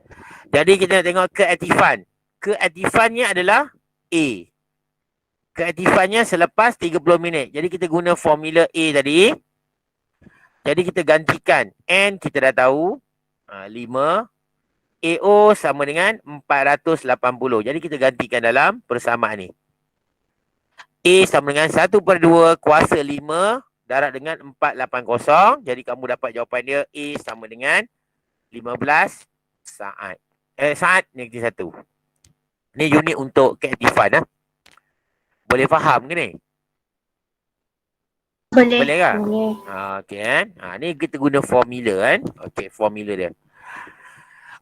Speaker 1: Jadi kita nak tengok keaktifan. Keaktifannya adalah A. Keaktifannya selepas 30 minit. Jadi kita guna formula A tadi. Jadi kita gantikan. N kita dah tahu. 5. AO sama dengan 480. Jadi kita gantikan dalam persamaan ni. A sama dengan 1/2 kuasa 5 darab dengan 480. Jadi kamu dapat jawapan dia A sama dengan 15 saat. Saat negatif 1. Ni unit untuk keaktifan. Boleh faham ke ni?
Speaker 2: Boleh.
Speaker 1: Boleh ke?
Speaker 2: Boleh.
Speaker 1: Okey kan? Ni kita guna formula kan. Okey, formula dia.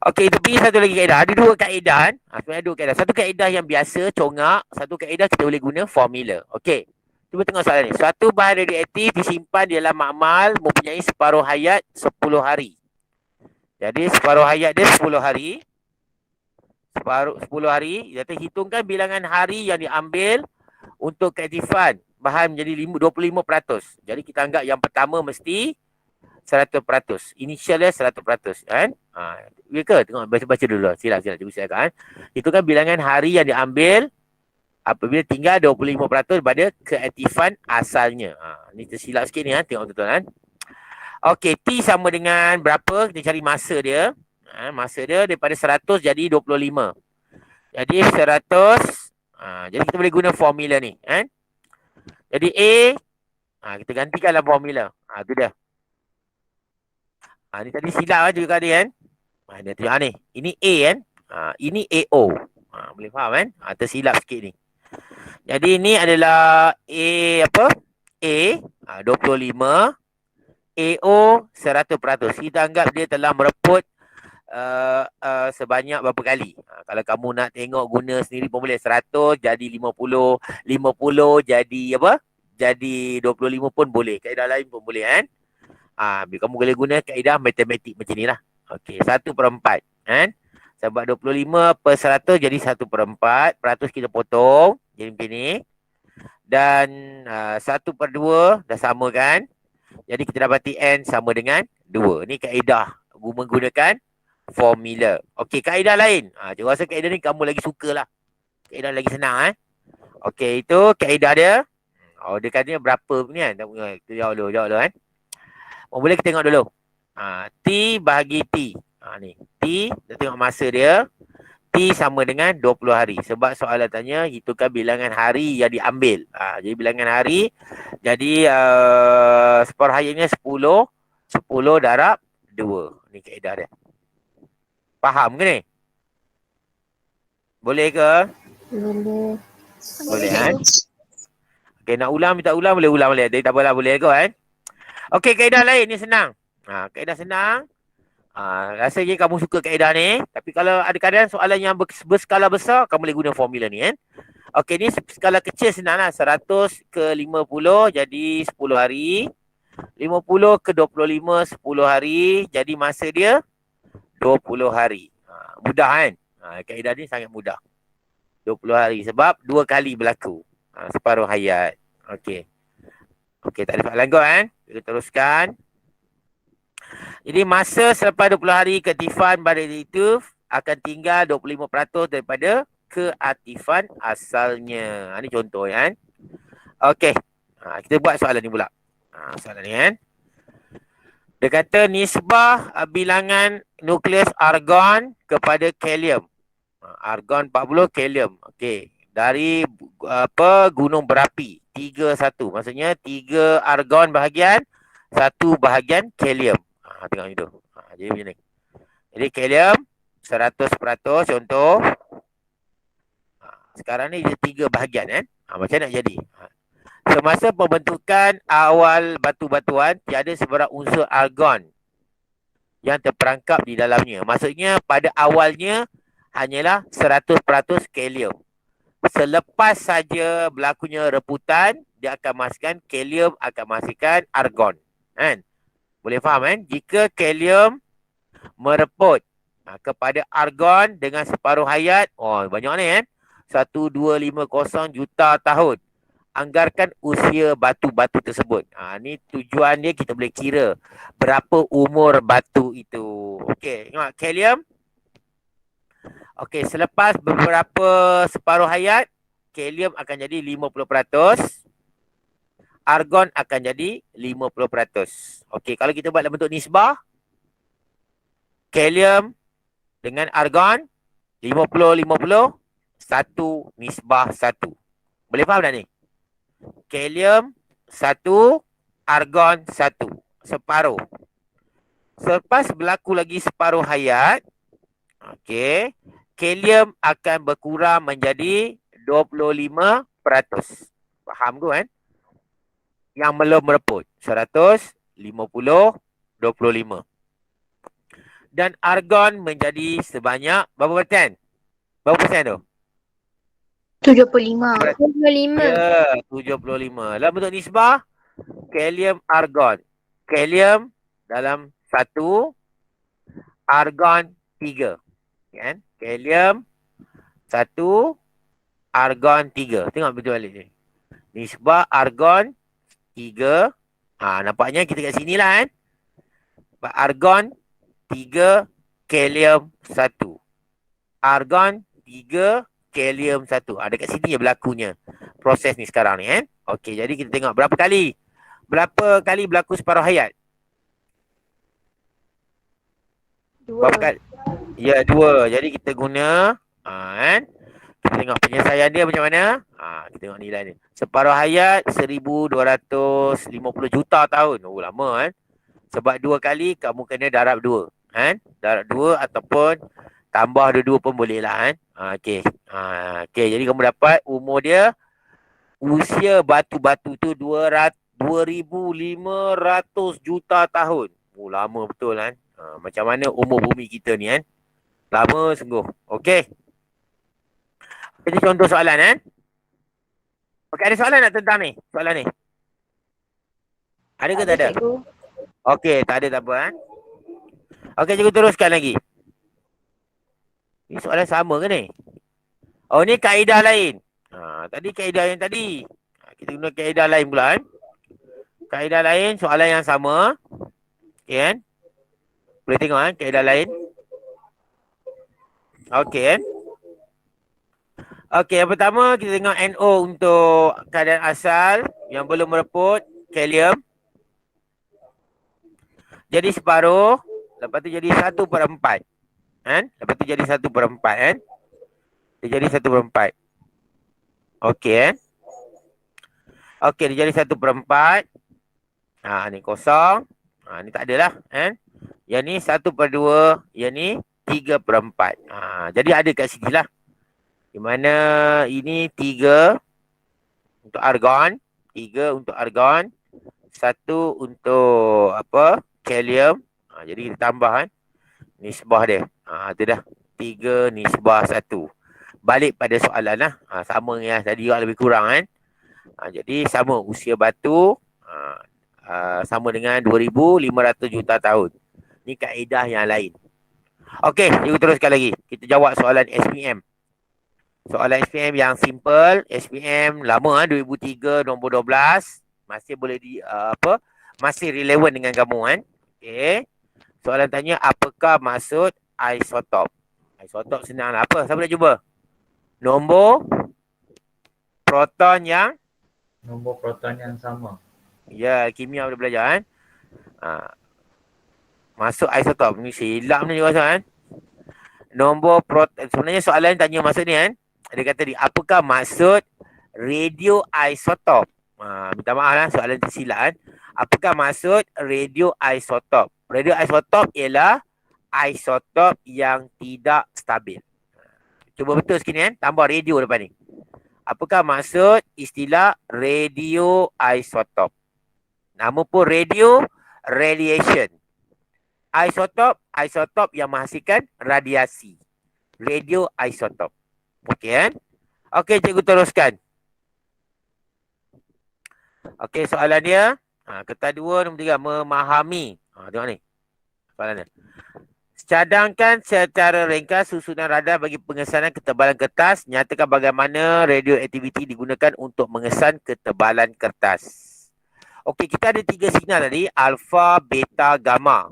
Speaker 1: Okey, tapi satu lagi kaedah. Ada 2 kaedah kan. Sebenarnya 2 kaedah. Satu kaedah yang biasa, congak. Satu kaedah kita boleh guna formula. Okey. Cuba tengok soalan ni. Suatu bahan radioaktif disimpan di dalam makmal mempunyai separuh hayat 10 hari. Jadi separuh hayat dia 10 hari. Separuh 10 hari. Jadi hitungkan bilangan hari yang diambil untuk keaktifan bahan menjadi 25%. Jadi kita anggap yang pertama mesti 100%. Initial dia 100%. Kan? Ya ke? Tengok baca dulu. Silap. Cuba silakan. Kan? Itu kan bilangan hari yang diambil apabila tinggal 25% pada keaktifan asalnya. Ni tersilap sikit ni. Tengok betul kan. Okey, T sama dengan berapa? Kita cari masa dia. Masa dia daripada 100 jadi 25. Jadi 100. Jadi kita boleh guna formula ni. Kan? Jadi A. Kita gantikan dalam formula. Itu dah. Ni tadi silap juga tadi kan. Dia tengok ni. Ini A kan. Ini AO. Boleh faham kan? Tersilap sikit ni. Jadi ni adalah A apa? A 25. AO 100%. Kita anggap dia telah mereput sebanyak berapa kali. Kalau kamu nak tengok guna sendiri pun boleh. 100 jadi 50. 50 jadi apa? Jadi 25 pun boleh. Kaedah lain pun boleh kan. Kamu boleh guna kaedah matematik macam ni lah. Okey, 1/4 kan. Sebab 25/100 jadi 1/4. Peratus kita potong. Jadi macam ni. Dan 1/2 dah sama kan. Jadi kita dapati N sama dengan 2. Ni kaedah menggunakan formula. Okey, kaedah lain. Cikgu rasa kaedah ni kamu lagi suka lah. Kaedah lagi senang Okey, itu kaedah dia. Dia katanya berapa ni kan. Kita jawab dulu kan. Boleh kita tengok dulu. T bahagi T. Ni. T, kita tengok masa dia. T sama dengan 20 hari. Sebab soalan tanya, hitungkan bilangan hari yang diambil. Jadi bilangan hari. Jadi separuh hayatnya 10. 10 darab 2. Ni kaedah dia. Faham ke ni? Boleh ke?
Speaker 2: Boleh.
Speaker 1: Boleh kan? Okay, nak ulang minta ulang boleh ulang boleh. Tapi tak apalah boleh ke kan? Okey, kaedah lain ni senang. Kaedah senang. Rasanya kamu suka kaedah ni. Tapi kalau ada keadaan soalan yang berskala besar, kamu boleh guna formula ni kan. Okey, ni skala kecil senang lah. 100 ke 50 jadi 10 hari. 50 ke 25 10 hari. Jadi masa dia 20 hari. Mudah kan? Kaedah ni sangat mudah. 20 hari. Sebab 2 kali berlaku. Separuh hayat. Okey. Okey, tak ada soalan kau kan? Kita teruskan. Jadi masa selepas 20 hari keaktifan bahan radioaktif akan tinggal 25% daripada keaktifan asalnya. Ini contoh kan. Okey. Kita buat soalan ni pula. Soalan ni kan. Dia kata nisbah bilangan nukleus argon kepada kalium. Argon 40, kalium. Okey. Dari gunung berapi. 3-1. Maksudnya 3 argon bahagian, 1 bahagian kalium. Tengok itu. Jadi macam ni. Jadi kalium 100% contoh. Sekarang ni dia 3 bahagian kan. Macam nak jadi. Semasa pembentukan awal batu-batuan, tiada sebarang unsur argon yang terperangkap di dalamnya. Maksudnya pada awalnya hanyalah 100% kalium. Selepas saja berlakunya reputan, dia akan menghasilkan kalium akan menghasilkan argon. Kan? Boleh faham kan? Jika kalium mereput kepada argon dengan separuh hayat, banyak ni kan? 1250 juta tahun. Anggarkan usia batu-batu tersebut. Ni tujuan dia kita boleh kira berapa umur batu itu. Okey, tengok kalium. Okey, selepas beberapa separuh hayat, kalium akan jadi 50%. argon akan jadi 50%. Okey, kalau kita buat dalam bentuk nisbah, kalium dengan argon 50-50, 1:1. Boleh faham tak ni? Kalium 1, argon 1. Separuh. Selepas berlaku lagi separuh hayat, okey, kalium akan berkurang menjadi 25%. Faham tu kan? Yang belum mereput. 150, 25. Dan argon menjadi sebanyak berapa persen? Berapa persen tu?
Speaker 2: 75.
Speaker 5: 25.
Speaker 1: Ya, 75. Dalam bentuk nisbah, kalium, argon. Kalium dalam 1, argon 3. Kan? Kalium 1, argon 3. Tengok betul balik ni. Nisbah argon 3. Nampaknya kita kat sini lah kan. Argon 3, kalium 1. Argon 3, kalium 1. Dekat sini je berlakunya proses ni sekarang ni kan. Okey, jadi kita tengok berapa kali. Berapa kali berlaku separuh hayat?
Speaker 2: 2.
Speaker 1: Berapa kali? Ya, 2. Jadi kita guna kan. Kita tengok penyelesaian dia macam mana. Kita tengok nilai ni. Separuh hayat 1250 juta tahun. Oh, lama kan. Sebab 2 kali kamu kena darab 2. Kan? Darab 2 ataupun tambah 2 pun boleh lah kan. Okey. Okey, jadi kamu dapat umur dia, usia batu-batu tu 2,500 juta tahun. Oh, lama betul kan. Macam mana umur bumi kita ni kan. Lama sungguh. Okey. Ini contoh soalan kan. Okey, ada soalan tak tentang ni? Soalan ni. Ada ke tak ada?
Speaker 2: Cikgu.
Speaker 1: Okey, tak ada tak apa kan. Okey, cikgu teruskan lagi. Ini soalan sama ke ni? Oh, ni kaedah lain. Tadi kaedah yang tadi. Kita guna kaedah lain pula kan. Kaedah lain, soalan yang sama. Okey kan. Boleh tengok kan kaedah lain. Okey kan. Okey, yang pertama kita tengok NO untuk keadaan asal yang belum mereput, kalium. Jadi separuh, lepas tu jadi 1/4. Kan? Lepas tu jadi 1/4 kan? Dia jadi 1/4. Okey kan? Okey, dia jadi 1/4. Ni kosong. Ni tak adalah kan? Yang ni 1/2, yang ni 3/4. Jadi ada kat sini lah. Di mana ini 3 untuk argon, 3 untuk argon, 1 untuk apa? Kalium. Jadi kita tambah kan. Nisbah dia. Itu dah. 3 nisbah 1. Balik pada soalan lah. Sama yang tadi juga lebih kurang kan. Jadi sama usia batu sama dengan 2,500 juta tahun. Ni kaedah yang lain. Okey, kita teruskan lagi. Kita jawab soalan SPM. Soalan SPM yang simple. SPM lama 2003 nombor 12. Masih boleh masih relevan dengan kamu kan. Okey. Soalan tanya apakah maksud isotop? Isotop senang lah. Apa? Siapa nak cuba? Nombor proton yang
Speaker 3: Nombor proton yang sama.
Speaker 1: ya, kimia boleh belajar kan. Masuk isotop. Ni silap ni juga kan. Nombor proton. Sebenarnya soalan tanya maksud ni kan. Dia kata ni, apakah maksud radioisotop? Minta maaf lah soalan tersilap kan. Apakah maksud radioisotop? Radioisotop ialah isotop yang tidak stabil. Cuba betul sikit ni kan. Tambah radio depan ni. Apakah maksud istilah radioisotop? Nama pun radio, radiation. Isotop yang menghasilkan radiasi. Radioisotop. Okey kan? Okey, cikgu teruskan. Okey, soalan dia. Kata 2, nombor 3. Memahami. Tengok ni. Soalan dia. Cadangkan secara ringkas susunan radar bagi pengesanan ketebalan kertas. Nyatakan bagaimana radioaktiviti digunakan untuk mengesan ketebalan kertas. Okey, kita ada 3 sinar tadi. Alpha, beta, gamma.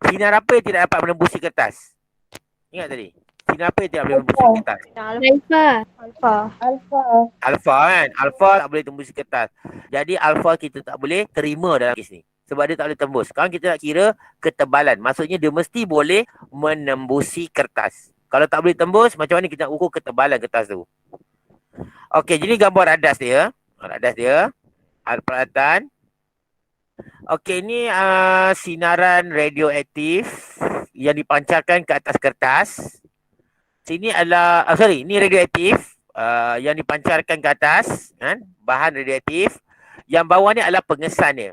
Speaker 1: Sinar apa yang tidak dapat menembusi kertas? Ingat tadi? Sinar apa yang tidak boleh tembusi kertas?
Speaker 2: Alpha. Alpha.
Speaker 1: Alfa kan? Alfa tak boleh tembus kertas. Jadi alfa kita tak boleh terima dalam kes ni. Sebab dia tak boleh tembus. Sekarang kita nak kira ketebalan. Maksudnya dia mesti boleh menembusi kertas. Kalau tak boleh tembus, macam mana kita nak ukur ketebalan kertas tu? Okey, jadi gambar radas dia. Radas dia. Alat peralatan. Okey, ini sinaran radioaktif yang dipancarkan ke atas kertas. Sini adalah, ini radioaktif yang dipancarkan ke atas, kan? Bahan radioaktif. Yang bawah ni adalah pengesan dia.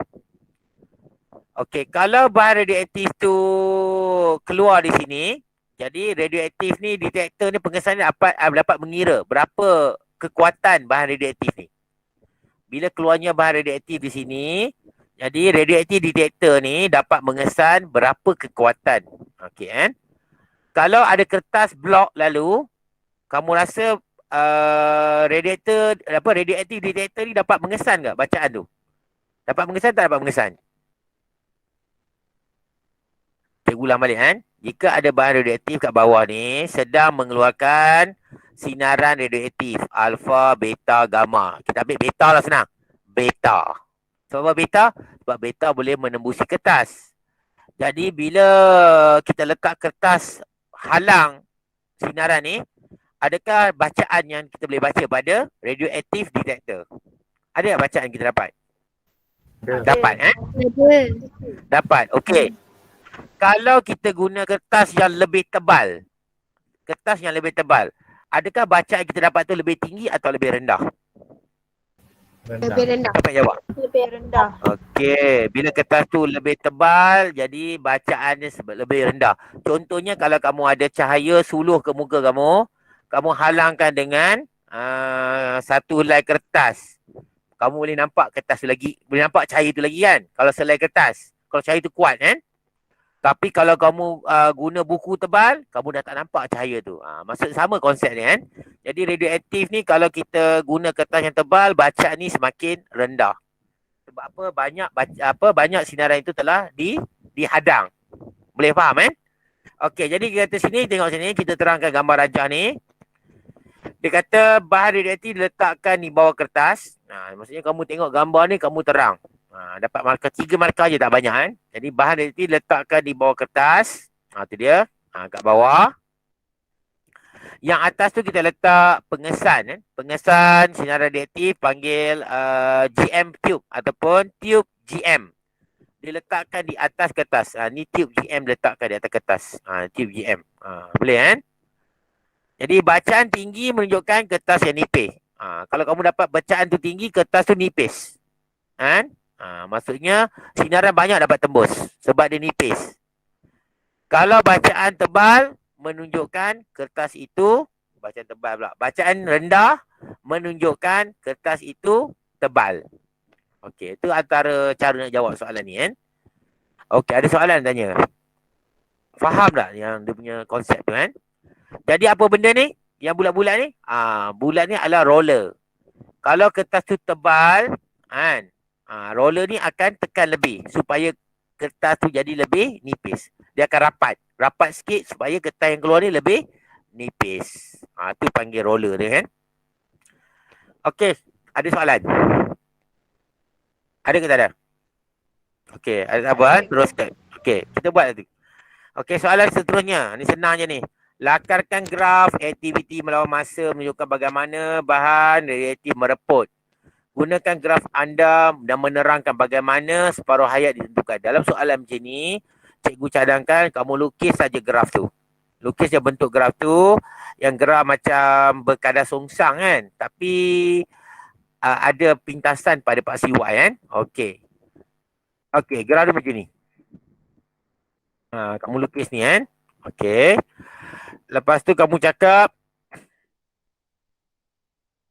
Speaker 1: Okey, kalau bahan radioaktif tu keluar di sini, jadi radioaktif ni, detektor ni, pengesan ni dapat mengira berapa kekuatan bahan radioaktif ni. Bila keluarnya bahan radioaktif di sini, jadi radioaktif detektor ni dapat mengesan berapa kekuatan. Okey kan? Kalau ada kertas blok lalu, kamu rasa radioaktif detektor ni dapat mengesan ke bacaan tu? Dapat mengesan tak dapat mengesan? Cikgu ulang balik kan. Jika ada bahan radioaktif kat bawah ni sedang mengeluarkan sinaran radioaktif alfa, beta, gamma. Kita ambil beta lah senang. Beta. Sebab beta? Sebab beta boleh menembusi kertas. Jadi bila kita letak kertas halang sinaran ni, adakah bacaan yang kita boleh baca pada radioaktif detektor? Ada tak bacaan kita dapat? Dapat Dapat. Okey. Kalau kita guna kertas yang lebih tebal, adakah bacaan kita dapat tu lebih tinggi atau lebih rendah?
Speaker 2: Lebih rendah.
Speaker 1: Siapa yang jawab?
Speaker 2: Lebih rendah.
Speaker 1: Okey, bila kertas tu lebih tebal, jadi bacaannya lebih rendah. Contohnya kalau kamu ada cahaya suluh ke muka kamu halangkan dengan satu helai kertas. Kamu boleh nampak kertas tu lagi, boleh nampak cahaya tu lagi kan? Kalau selai kertas, kalau cahaya tu kuat kan? Tapi kalau kamu guna buku tebal, kamu dah tak nampak cahaya tu. Maksud sama konsep ni kan. Jadi radioaktif ni kalau kita guna kertas yang tebal, bacaan ni semakin rendah. Sebab apa? Banyak sinaran itu telah dihadang. Boleh faham kan? Okey, jadi kita sini, tengok sini, kita terangkan gambar rajah ni. Dia kata bahan radioaktif diletakkan di bawah kertas. Maksudnya kamu tengok gambar ni, kamu terang. Dapat markah 3 markah je, tak banyak kan. Jadi bahan radioaktif diletakkan di bawah kertas. Tu dia. Kat bawah. Yang atas tu kita letak pengesan kan. Pengesan sinar radioaktif panggil GM tube ataupun tube GM. Diletakkan di atas kertas. Ni tube GM letakkan di atas kertas. Tube GM. Boleh kan? Jadi bacaan tinggi menunjukkan kertas yang nipis. Kalau kamu dapat bacaan tu tinggi, kertas tu nipis. Kan? Maksudnya sinaran banyak dapat tembus sebab dia nipis. Kalau bacaan tebal menunjukkan kertas itu, bacaan tebal pula. Bacaan rendah menunjukkan kertas itu tebal. Okey, itu antara cara nak jawab soalan ni kan. Okey, ada soalan tanya. Faham tak yang dia punya konsep tu kan? Jadi apa benda ni? Yang bulat-bulat ni? Bulat ni adalah roller. Kalau kertas tu tebal, kan? Roller ni akan tekan lebih supaya kertas tu jadi lebih nipis. Dia akan rapat. Rapat sikit supaya kertas yang keluar ni lebih nipis. Tu panggil roller dia kan. Okey, ada soalan? Ada ke tak ada? Okey, ada apa? Teruskan. Okey, kita buat nanti. Okey, soalan seterusnya. Ni senang je ni. Lakarkan graf aktiviti melawan masa menunjukkan bagaimana bahan radioaktif mereput. Gunakan graf anda dan menerangkan bagaimana separuh hayat ditentukan. Dalam soalan macam ni, cikgu cadangkan kamu lukis saja graf tu. Lukis je bentuk graf tu. Yang graf macam berkadar songsang kan. Tapi ada pintasan pada paksi Y kan. Okey. Okey, graf tu macam ni. Kamu lukis ni kan. Okey. Lepas tu kamu cakap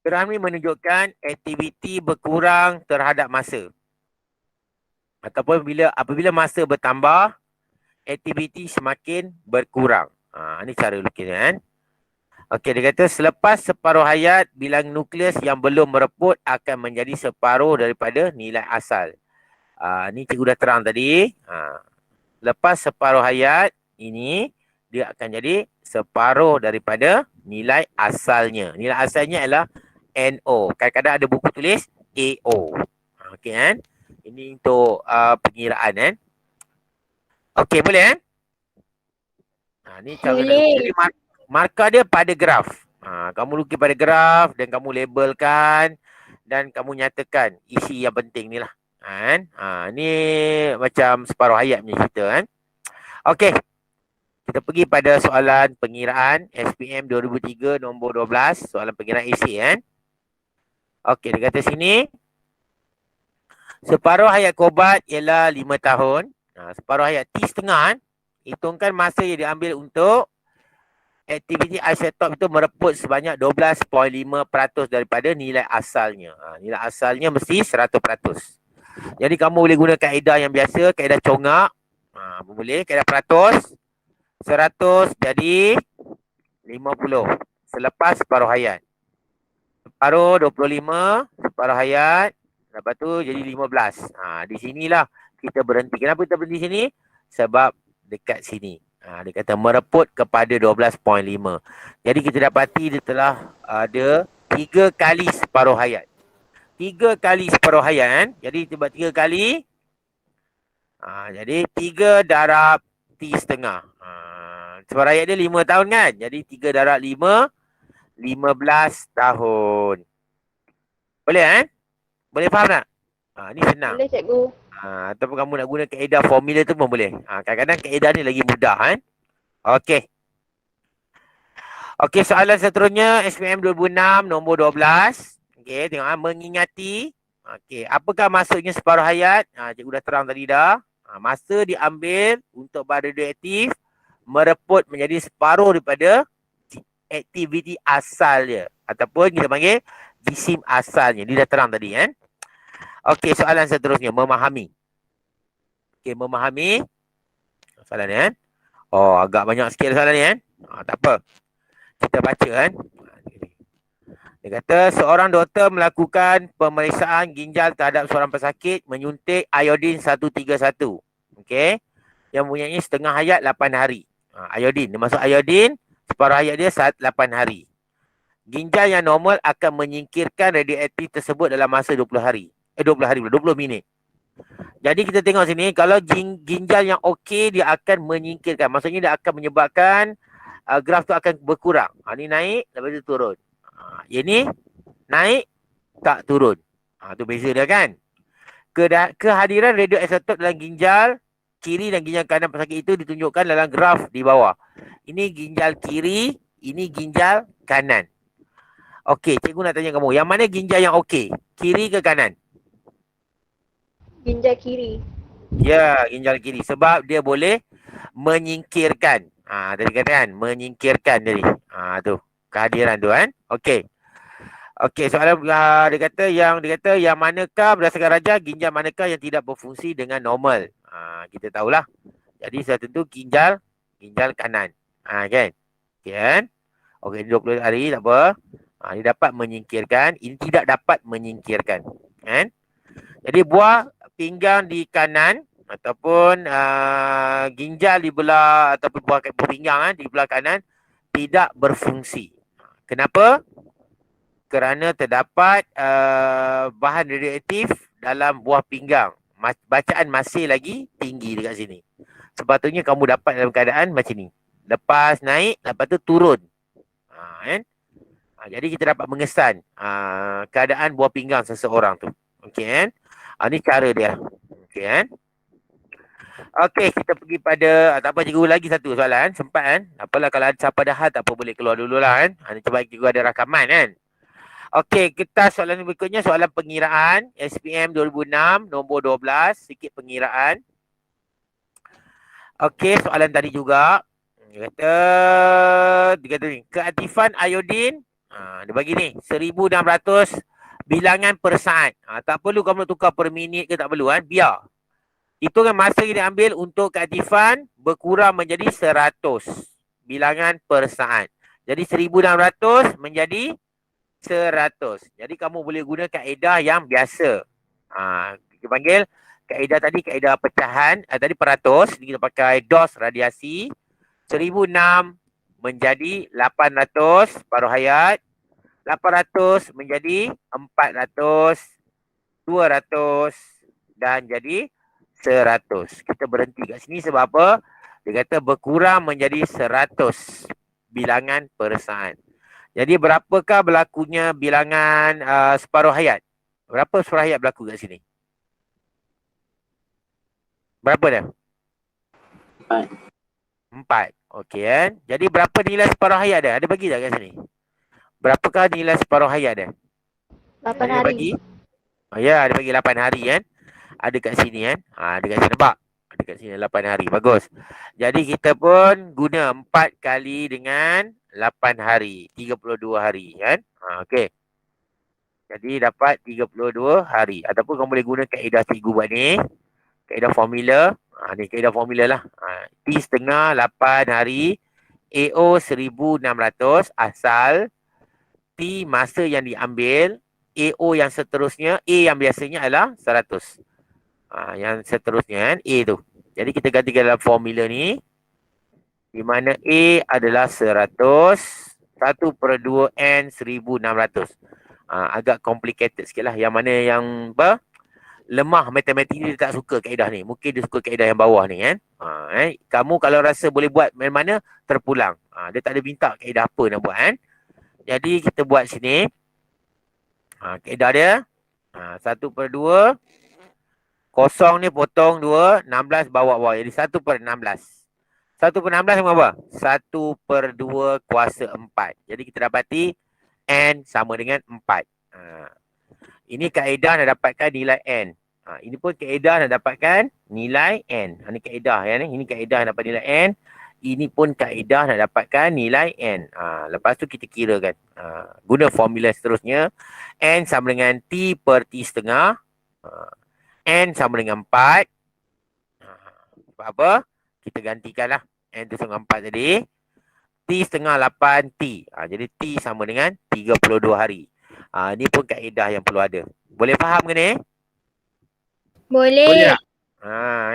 Speaker 1: graf ni menunjukkan aktiviti berkurang terhadap masa. Ataupun apabila masa bertambah, aktiviti semakin berkurang. Ni cara lukis kan. Okey, dia kata selepas separuh hayat, bilangan nukleus yang belum mereput akan menjadi separuh daripada nilai asal. Ni cikgu dah terang tadi. Lepas separuh hayat ini, dia akan jadi separuh daripada nilai asalnya. Nilai asalnya ialah NO. Kadang-kadang ada buku tulis AO. Okey kan? Ini untuk pengiraan kan. Okey, boleh kan? Ni cara
Speaker 2: Boleh.
Speaker 1: jadi markah dia pada graf. Kamu lukis pada graf dan kamu labelkan dan kamu nyatakan isi yang penting ni lah. Kan? Ni macam separuh hayat punya cerita kan. Okey. Kita pergi pada soalan pengiraan SPM 2003 nombor 12. Soalan pengiraan isi kan. Okey, dia kata sini. Separuh hayat kobat ialah 5 tahun. Separuh hayat T setengah kan. Hitungkan masa yang diambil untuk aktiviti isotok itu mereput sebanyak 12.5% daripada nilai asalnya. Nilai asalnya mesti 100%. Jadi kamu boleh guna kaedah yang biasa, kaedah congak. Boleh, kaedah peratus. 100 jadi 50. Selepas separuh hayat. Separuh 25, separuh hayat. Lepas tu jadi 15. Di sinilah kita berhenti. Kenapa kita berhenti sini? Sebab dekat sini. Dia kata mereput kepada 12.5. Jadi kita dapati dia telah ada 3 kali separuh hayat. 3 kali separuh hayat kan. Jadi sebab 3 kali. Jadi 3 darab T setengah. Separuh hayat dia 5 tahun kan. Jadi 3 darab 5, 15 tahun. Boleh kan? Boleh faham tak? Ni senang.
Speaker 2: Boleh cikgu.
Speaker 1: Ataupun kamu nak guna kaedah formula tu pun boleh. Kadang-kadang kaedah ni lagi mudah kan. Okey. Okey, soalan seterusnya SPM 2006 nombor 12. Okey, tengok mengingati. Okey, apakah maksudnya separuh hayat? Cikgu dah terang tadi dah. Masa diambil untuk radioaktif mereput menjadi separuh daripada aktiviti asal dia. Ataupun kita panggil jisim asalnya. Dia dah terang tadi kan. Okey, soalan seterusnya. Memahami. Okey, memahami. Soalan ni kan. Oh, agak banyak sikit soalan ni kan. Tak apa. Kita baca kan. Dia kata, seorang doktor melakukan pemeriksaan ginjal terhadap seorang pesakit menyuntik iodin 131. Okey. Yang mempunyai setengah hayat 8 hari. Iodin. Dia masuk iodin. Separuh hayat dia 8 hari. Ginjal yang normal akan menyingkirkan radioaktif tersebut dalam masa 20 hari. 20 hari pula, 20 minit. Jadi kita tengok sini, kalau ginjal yang okey, dia akan menyingkirkan. Maksudnya dia akan menyebabkan graf tu akan berkurang. Ni naik, lepas tu turun. Ini naik, tak turun. Tu beza dia kan. Kehadiran radioisotop dalam ginjal kiri dan ginjal kanan pesakit itu ditunjukkan dalam graf di bawah. Ini ginjal kiri, ini ginjal kanan. Okey, cikgu nak tanya kamu, yang mana ginjal yang okey? Kiri ke kanan?
Speaker 2: Ginjal kiri.
Speaker 1: Ya, ginjal kiri. Sebab dia boleh menyingkirkan. Tadi kata kan, menyingkirkan tadi. Tu, kehadiran tu kan. Okey. Okey, soalan dia kata yang manakah berdasarkan rajah ginjal manakah yang tidak berfungsi dengan normal. Kita tahulah. Jadi sudah tentu ginjal kanan. Kan? Okey kan? Okey, 20 hari tak apa. Dia dapat menyingkirkan, ini tidak dapat menyingkirkan. Kan? Jadi buah pinggang di kanan ataupun ginjal di belah ataupun buah pinggang di belah kanan tidak berfungsi. Kenapa? Kerana terdapat bahan radioaktif dalam buah pinggang. Bacaan masih lagi tinggi dekat sini. Sepatutnya kamu dapat dalam keadaan macam ni. Lepas naik, lepas tu turun. Kan? Jadi kita dapat mengesan keadaan buah pinggang seseorang tu. Okey kan? Ni cara dia. Okey kan? Okey, kita pergi pada tak apa, cikgu lagi satu soalan. Sempat kan? Apalah kalau ada siapa dah tak apa, boleh keluar dululah kan. Ni cuba cikgu ada rakaman kan. Okey, kita soalan berikutnya soalan pengiraan SPM 2006 nombor 12, sikit pengiraan. Okey, soalan tadi juga. Dia kata ni, keaktifan iodin dia bagi ni 1600 bilangan per saat. Tak perlu kamu tukar per minit ke, tak perlu kan. Biar. Itu kan masa yang diambil untuk keaktifan berkurang menjadi 100 bilangan per saat. Jadi 1600 menjadi 100. Jadi kamu boleh guna kaedah yang biasa. Kita panggil kaedah tadi kaedah pecahan. Tadi peratus. Kita pakai dos radiasi. 1006 menjadi 800 separuh hayat. 800 menjadi 400, 200 dan jadi 100. Kita berhenti kat sini sebab apa? Dia kata berkurang menjadi 100 bilangan persaaan. Jadi berapakah berlakunya bilangan separuh hayat? Berapa separuh hayat berlaku kat sini? Berapa dah? 4. Okey kan? Jadi berapa nilai separuh hayat dia? Ada bagi tak kat sini? Berapakah nilai separuh hayat dia?
Speaker 2: 8
Speaker 1: Ada
Speaker 2: hari.
Speaker 1: bagi? Oh ya, ada bagi 8 hari kan? Ada kat sini kan? Ada kat sini nampak? Ada kat sini 8 hari. Bagus. Jadi kita pun guna 4 kali dengan 8 hari. 32 hari kan? Okey. Jadi dapat 32 hari. Ataupun kamu boleh guna kaedah cikgu buat ni. Kaedah formula. Ni kaedah formula lah. T setengah 8 hari. AO 1600 asal T masa yang diambil. AO yang seterusnya. A yang biasanya adalah 100. Yang seterusnya kan. A tu. Jadi kita gantikan dalam formula ni. Di mana A adalah 100. 1/2 N 1600. Agak complicated sikit lah. Yang mana yang lemah matematik ni dia tak suka kaedah ni. Mungkin dia suka kaedah yang bawah ni kan. Kamu kalau rasa boleh buat mana terpulang. Dia tak ada minta kaedah apa nak buat kan. Jadi kita buat sini. Kaedah dia. 1/2. Kosong ni potong 2. 16 bawa bawah. Jadi 1/16. 1/16 sama apa? 1/2 kuasa 4. Jadi kita dapati N sama dengan 4. Ini kaedah nak dapatkan nilai N. Ini pun kaedah nak dapatkan nilai N. Ini kaedah ya ni. Ini kaedah nak dapat nilai N. Ini pun kaedah nak dapatkan nilai N. Lepas tu kita kirakan. Guna formula seterusnya. N sama dengan T per T setengah. N sama dengan 4. Sebab apa? Kita gantikanlah. N tu sama 4 tadi. T setengah 8 T. Jadi T sama dengan 32 hari. Ni pun kaedah yang perlu ada. Boleh faham ke ni?
Speaker 2: Boleh.
Speaker 1: Boleh tak?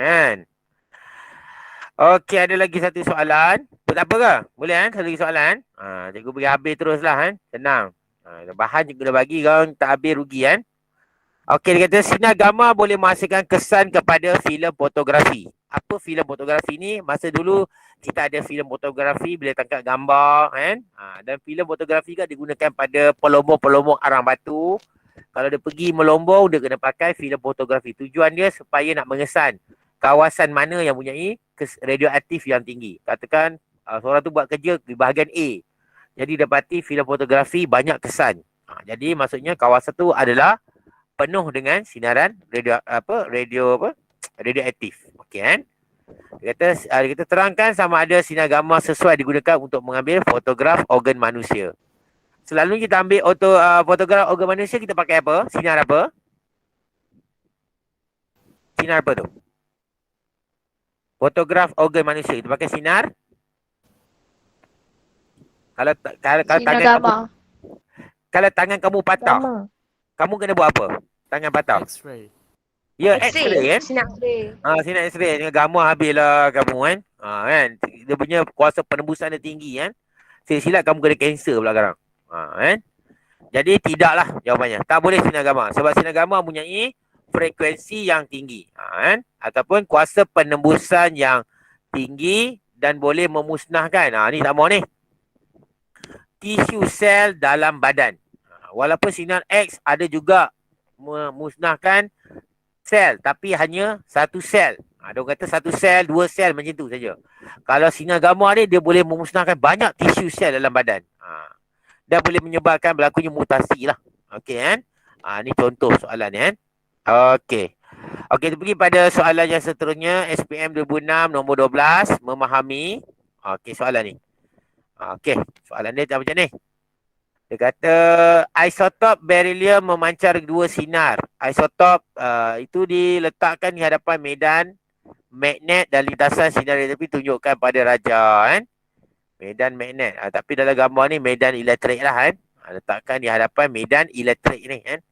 Speaker 1: Kan? Okey, ada lagi satu soalan. Tak apa ke? Boleh kan? Satu lagi soalan. Cikgu bagi habis terus lah kan? Senang. Bahan cikgu dah bagi, kau tak habis rugi kan? Okey, dia kata sinar gambar boleh menghasilkan kesan kepada filem fotografi. Apa filem fotografi ni? Masa dulu kita ada filem fotografi bila tangkap gambar kan. Dan filem fotografi kan digunakan pada pelombong-pelombong arang batu. Kalau dia pergi melombong, dia kena pakai filem fotografi. Tujuan dia supaya nak mengesan kawasan mana yang mempunyai radioaktif yang tinggi. Katakan seorang tu buat kerja di bahagian A. Jadi dapati filem fotografi banyak kesan. Jadi maksudnya kawasan tu adalah penuh dengan sinaran radioaktif. Okey kan? Dia kata terangkan sama ada sinar gamma sesuai digunakan untuk mengambil fotograf organ manusia. Selalunya kita ambil fotograf organ manusia, kita pakai apa? Sinar apa? Sinar apa tu? Fotograf organ manusia kita pakai sinar. Kalau tangan kamu, kalau tangan kamu patah, kamu kena buat apa? Tangan patah.
Speaker 5: X-ray.
Speaker 1: Ya, X-ray kan?
Speaker 2: Sinar X-ray.
Speaker 1: Sinar X-ray dengan gamma habislah kamu kan. Kan? Dia punya kuasa penembusan dia tinggi kan. Silap kamu kena kanser pula sekarang. Kan? Jadi tidaklah jawapannya. Tak boleh sinar gamma. Sebab sinar gamma mempunyai frekuensi yang tinggi. Kan? Ataupun kuasa penembusan yang tinggi dan boleh memusnahkan. Ni tak mau ni. Tisu sel dalam badan. Walaupun sinar X ada juga memusnahkan sel, tapi hanya satu sel. Dia kata satu sel, dua sel macam tu saja. Kalau sinar gamma ni, dia boleh memusnahkan banyak tisu sel dalam badan. Dan boleh menyebabkan berlakunya mutasi lah. Okey kan? Ni contoh soalan ni kan? Okey. Okey, kita pergi pada soalan yang seterusnya. SPM 2006 nombor 12. Memahami. Okey, soalan ni. Okey, soalan dia macam ni. Dia kata isotop beryllium memancar dua sinar. Isotop itu diletakkan di hadapan medan magnet dan lintasan sinar radioaktif tunjukkan pada raja kan. Medan magnet. Tapi dalam gambar ni medan elektrik lah kan. Letakkan di hadapan medan elektrik ni kan.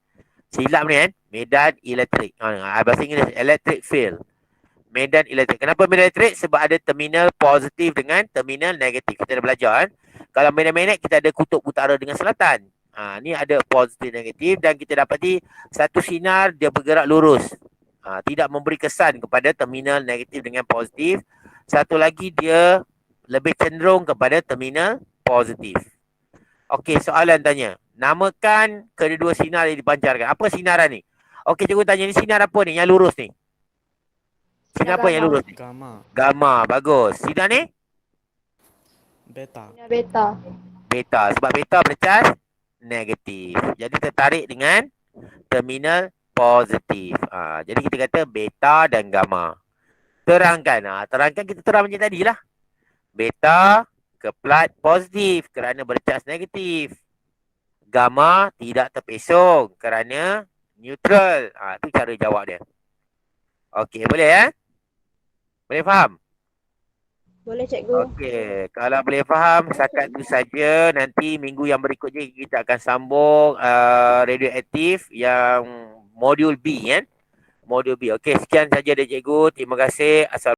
Speaker 1: Silap ni kan. Medan elektrik. Bahasa Inggeris electric field. medan elektrik. Kenapa medan elektrik? Sebab ada terminal positif dengan terminal negatif. Kita dah belajar kan. Kalau medan magnet kita ada kutub utara dengan selatan. Ni ada positif negatif dan kita dapati satu sinar dia bergerak lurus. Tidak memberi kesan kepada terminal negatif dengan positif. Satu lagi dia lebih cenderung kepada terminal positif. Okey, soalan tanya. Namakan kedua-dua sinar yang dipancarkan. Apa sinaran ni? Okey, cikgu tanya ni sinar apa ni yang lurus ni? Sinar apa yang lurus ni?
Speaker 5: Gamma.
Speaker 1: Gamma, bagus. Sinar ni?
Speaker 5: Beta.
Speaker 2: Sinar beta.
Speaker 1: Beta. Sebab beta bercas negatif. Jadi tertarik dengan terminal positif. Jadi kita kata beta dan gamma. Terangkan. Terangkan kita terang macam tadi lah. Beta keplat positif kerana bercas negatif. Gamma tidak terpesong kerana neutral. Itu cara jawab dia. Okey, boleh Boleh faham?
Speaker 2: Boleh cikgu.
Speaker 1: Okey, kalau boleh faham setakat itu saja. Nanti minggu yang berikutnya kita akan sambung radioaktif yang modul B kan. Modul B. Okey, sekian saja dari cikgu. Terima kasih. Assalamualaikum.